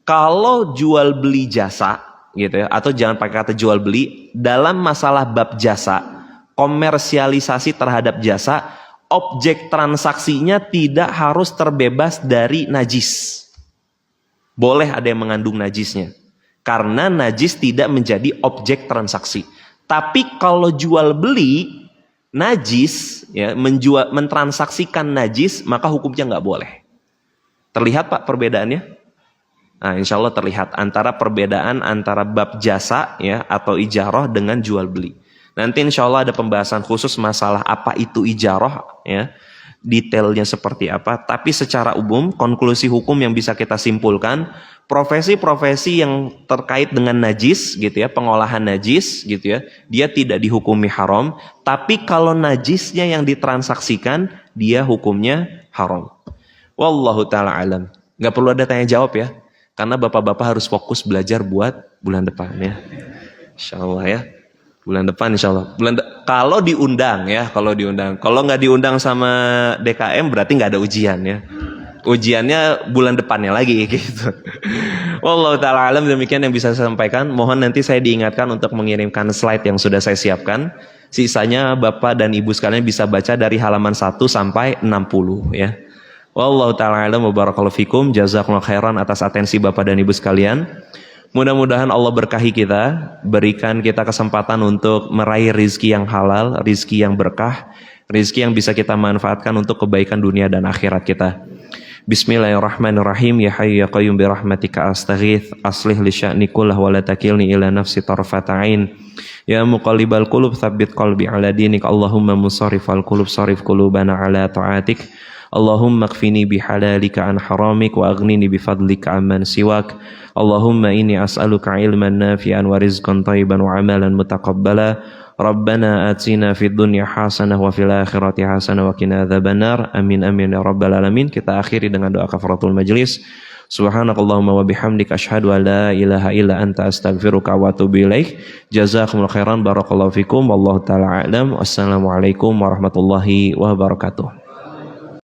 Kalau jual beli jasa gitu ya, atau jangan pakai kata jual beli, dalam masalah bab jasa, komersialisasi terhadap jasa, objek transaksinya tidak harus terbebas dari najis. Boleh ada yang mengandung najisnya, karena najis tidak menjadi objek transaksi. Tapi kalau jual beli najis, ya, mentransaksikan najis, maka hukumnya nggak boleh. Terlihat Pak perbedaannya? Nah, insya Allah terlihat antara perbedaan antara bab jasa ya atau ijaroh dengan jual beli. Nanti insya Allah ada pembahasan khusus masalah apa itu ijaroh ya, detailnya seperti apa. Tapi secara umum konklusi hukum yang bisa kita simpulkan, profesi-profesi yang terkait dengan najis gitu ya, pengolahan najis gitu ya, dia tidak dihukumi haram. Tapi kalau najisnya yang ditransaksikan, dia hukumnya haram. Wallahu ta'ala alam. Gak perlu ada tanya jawab ya. Karena bapak-bapak harus fokus belajar buat bulan depan ya. Insya Allah ya. Bulan depan insya Allah. Kalau diundang ya, kalau diundang. Kalau nggak diundang sama DKM berarti nggak ada ujian ya. Ujiannya bulan depannya lagi gitu. Wallahu ta'ala alam, demikian yang bisa saya sampaikan. Mohon nanti saya diingatkan untuk mengirimkan slide yang sudah saya siapkan. Sisanya bapak dan ibu sekalian bisa baca dari halaman 1 sampai 60 ya. Wallahu ta'ala alam wa barakallahu fikum. Jazakumullah khairan atas atensi Bapak dan Ibu sekalian. Mudah-mudahan Allah berkahi kita, berikan kita kesempatan untuk meraih rizki yang halal, rizki yang berkah, rizki yang bisa kita manfaatkan untuk kebaikan dunia dan akhirat kita. Bismillahirrahmanirrahim. Ya hayyu ya qayyum bi rahmatika astaghits, aslih li sya'ni kullah wa la takilni ila nafsi tarfata ain. Ya muqallibal qulub tsabbit qalbi ala dinik. Allahumma musarrifal qulub sarif qulubana ala ta'atik. Allahumma kfini bihalalika an haramik wa aghnini bifadlika amman siwak. Allahumma inni as'aluka ilman nafi'an wa rizqan thayyiban wa amalan mutaqabbala. Rabbana atina fid dunya hasanah wa fil akhirati hasanah wa qina adzabannar. Amin amin ya rabbal alamin. Kita akhiri dengan doa kafaratul majlis. Subhanakallahumma wa bihamdika asyhadu an la ilaha illa anta astaghfiruka wa atubu ilaik. Jazakumullahu khairan, barakallahu fikum, wallahu taala a'lam. Wassalamualaikum warahmatullahi wabarakatuh.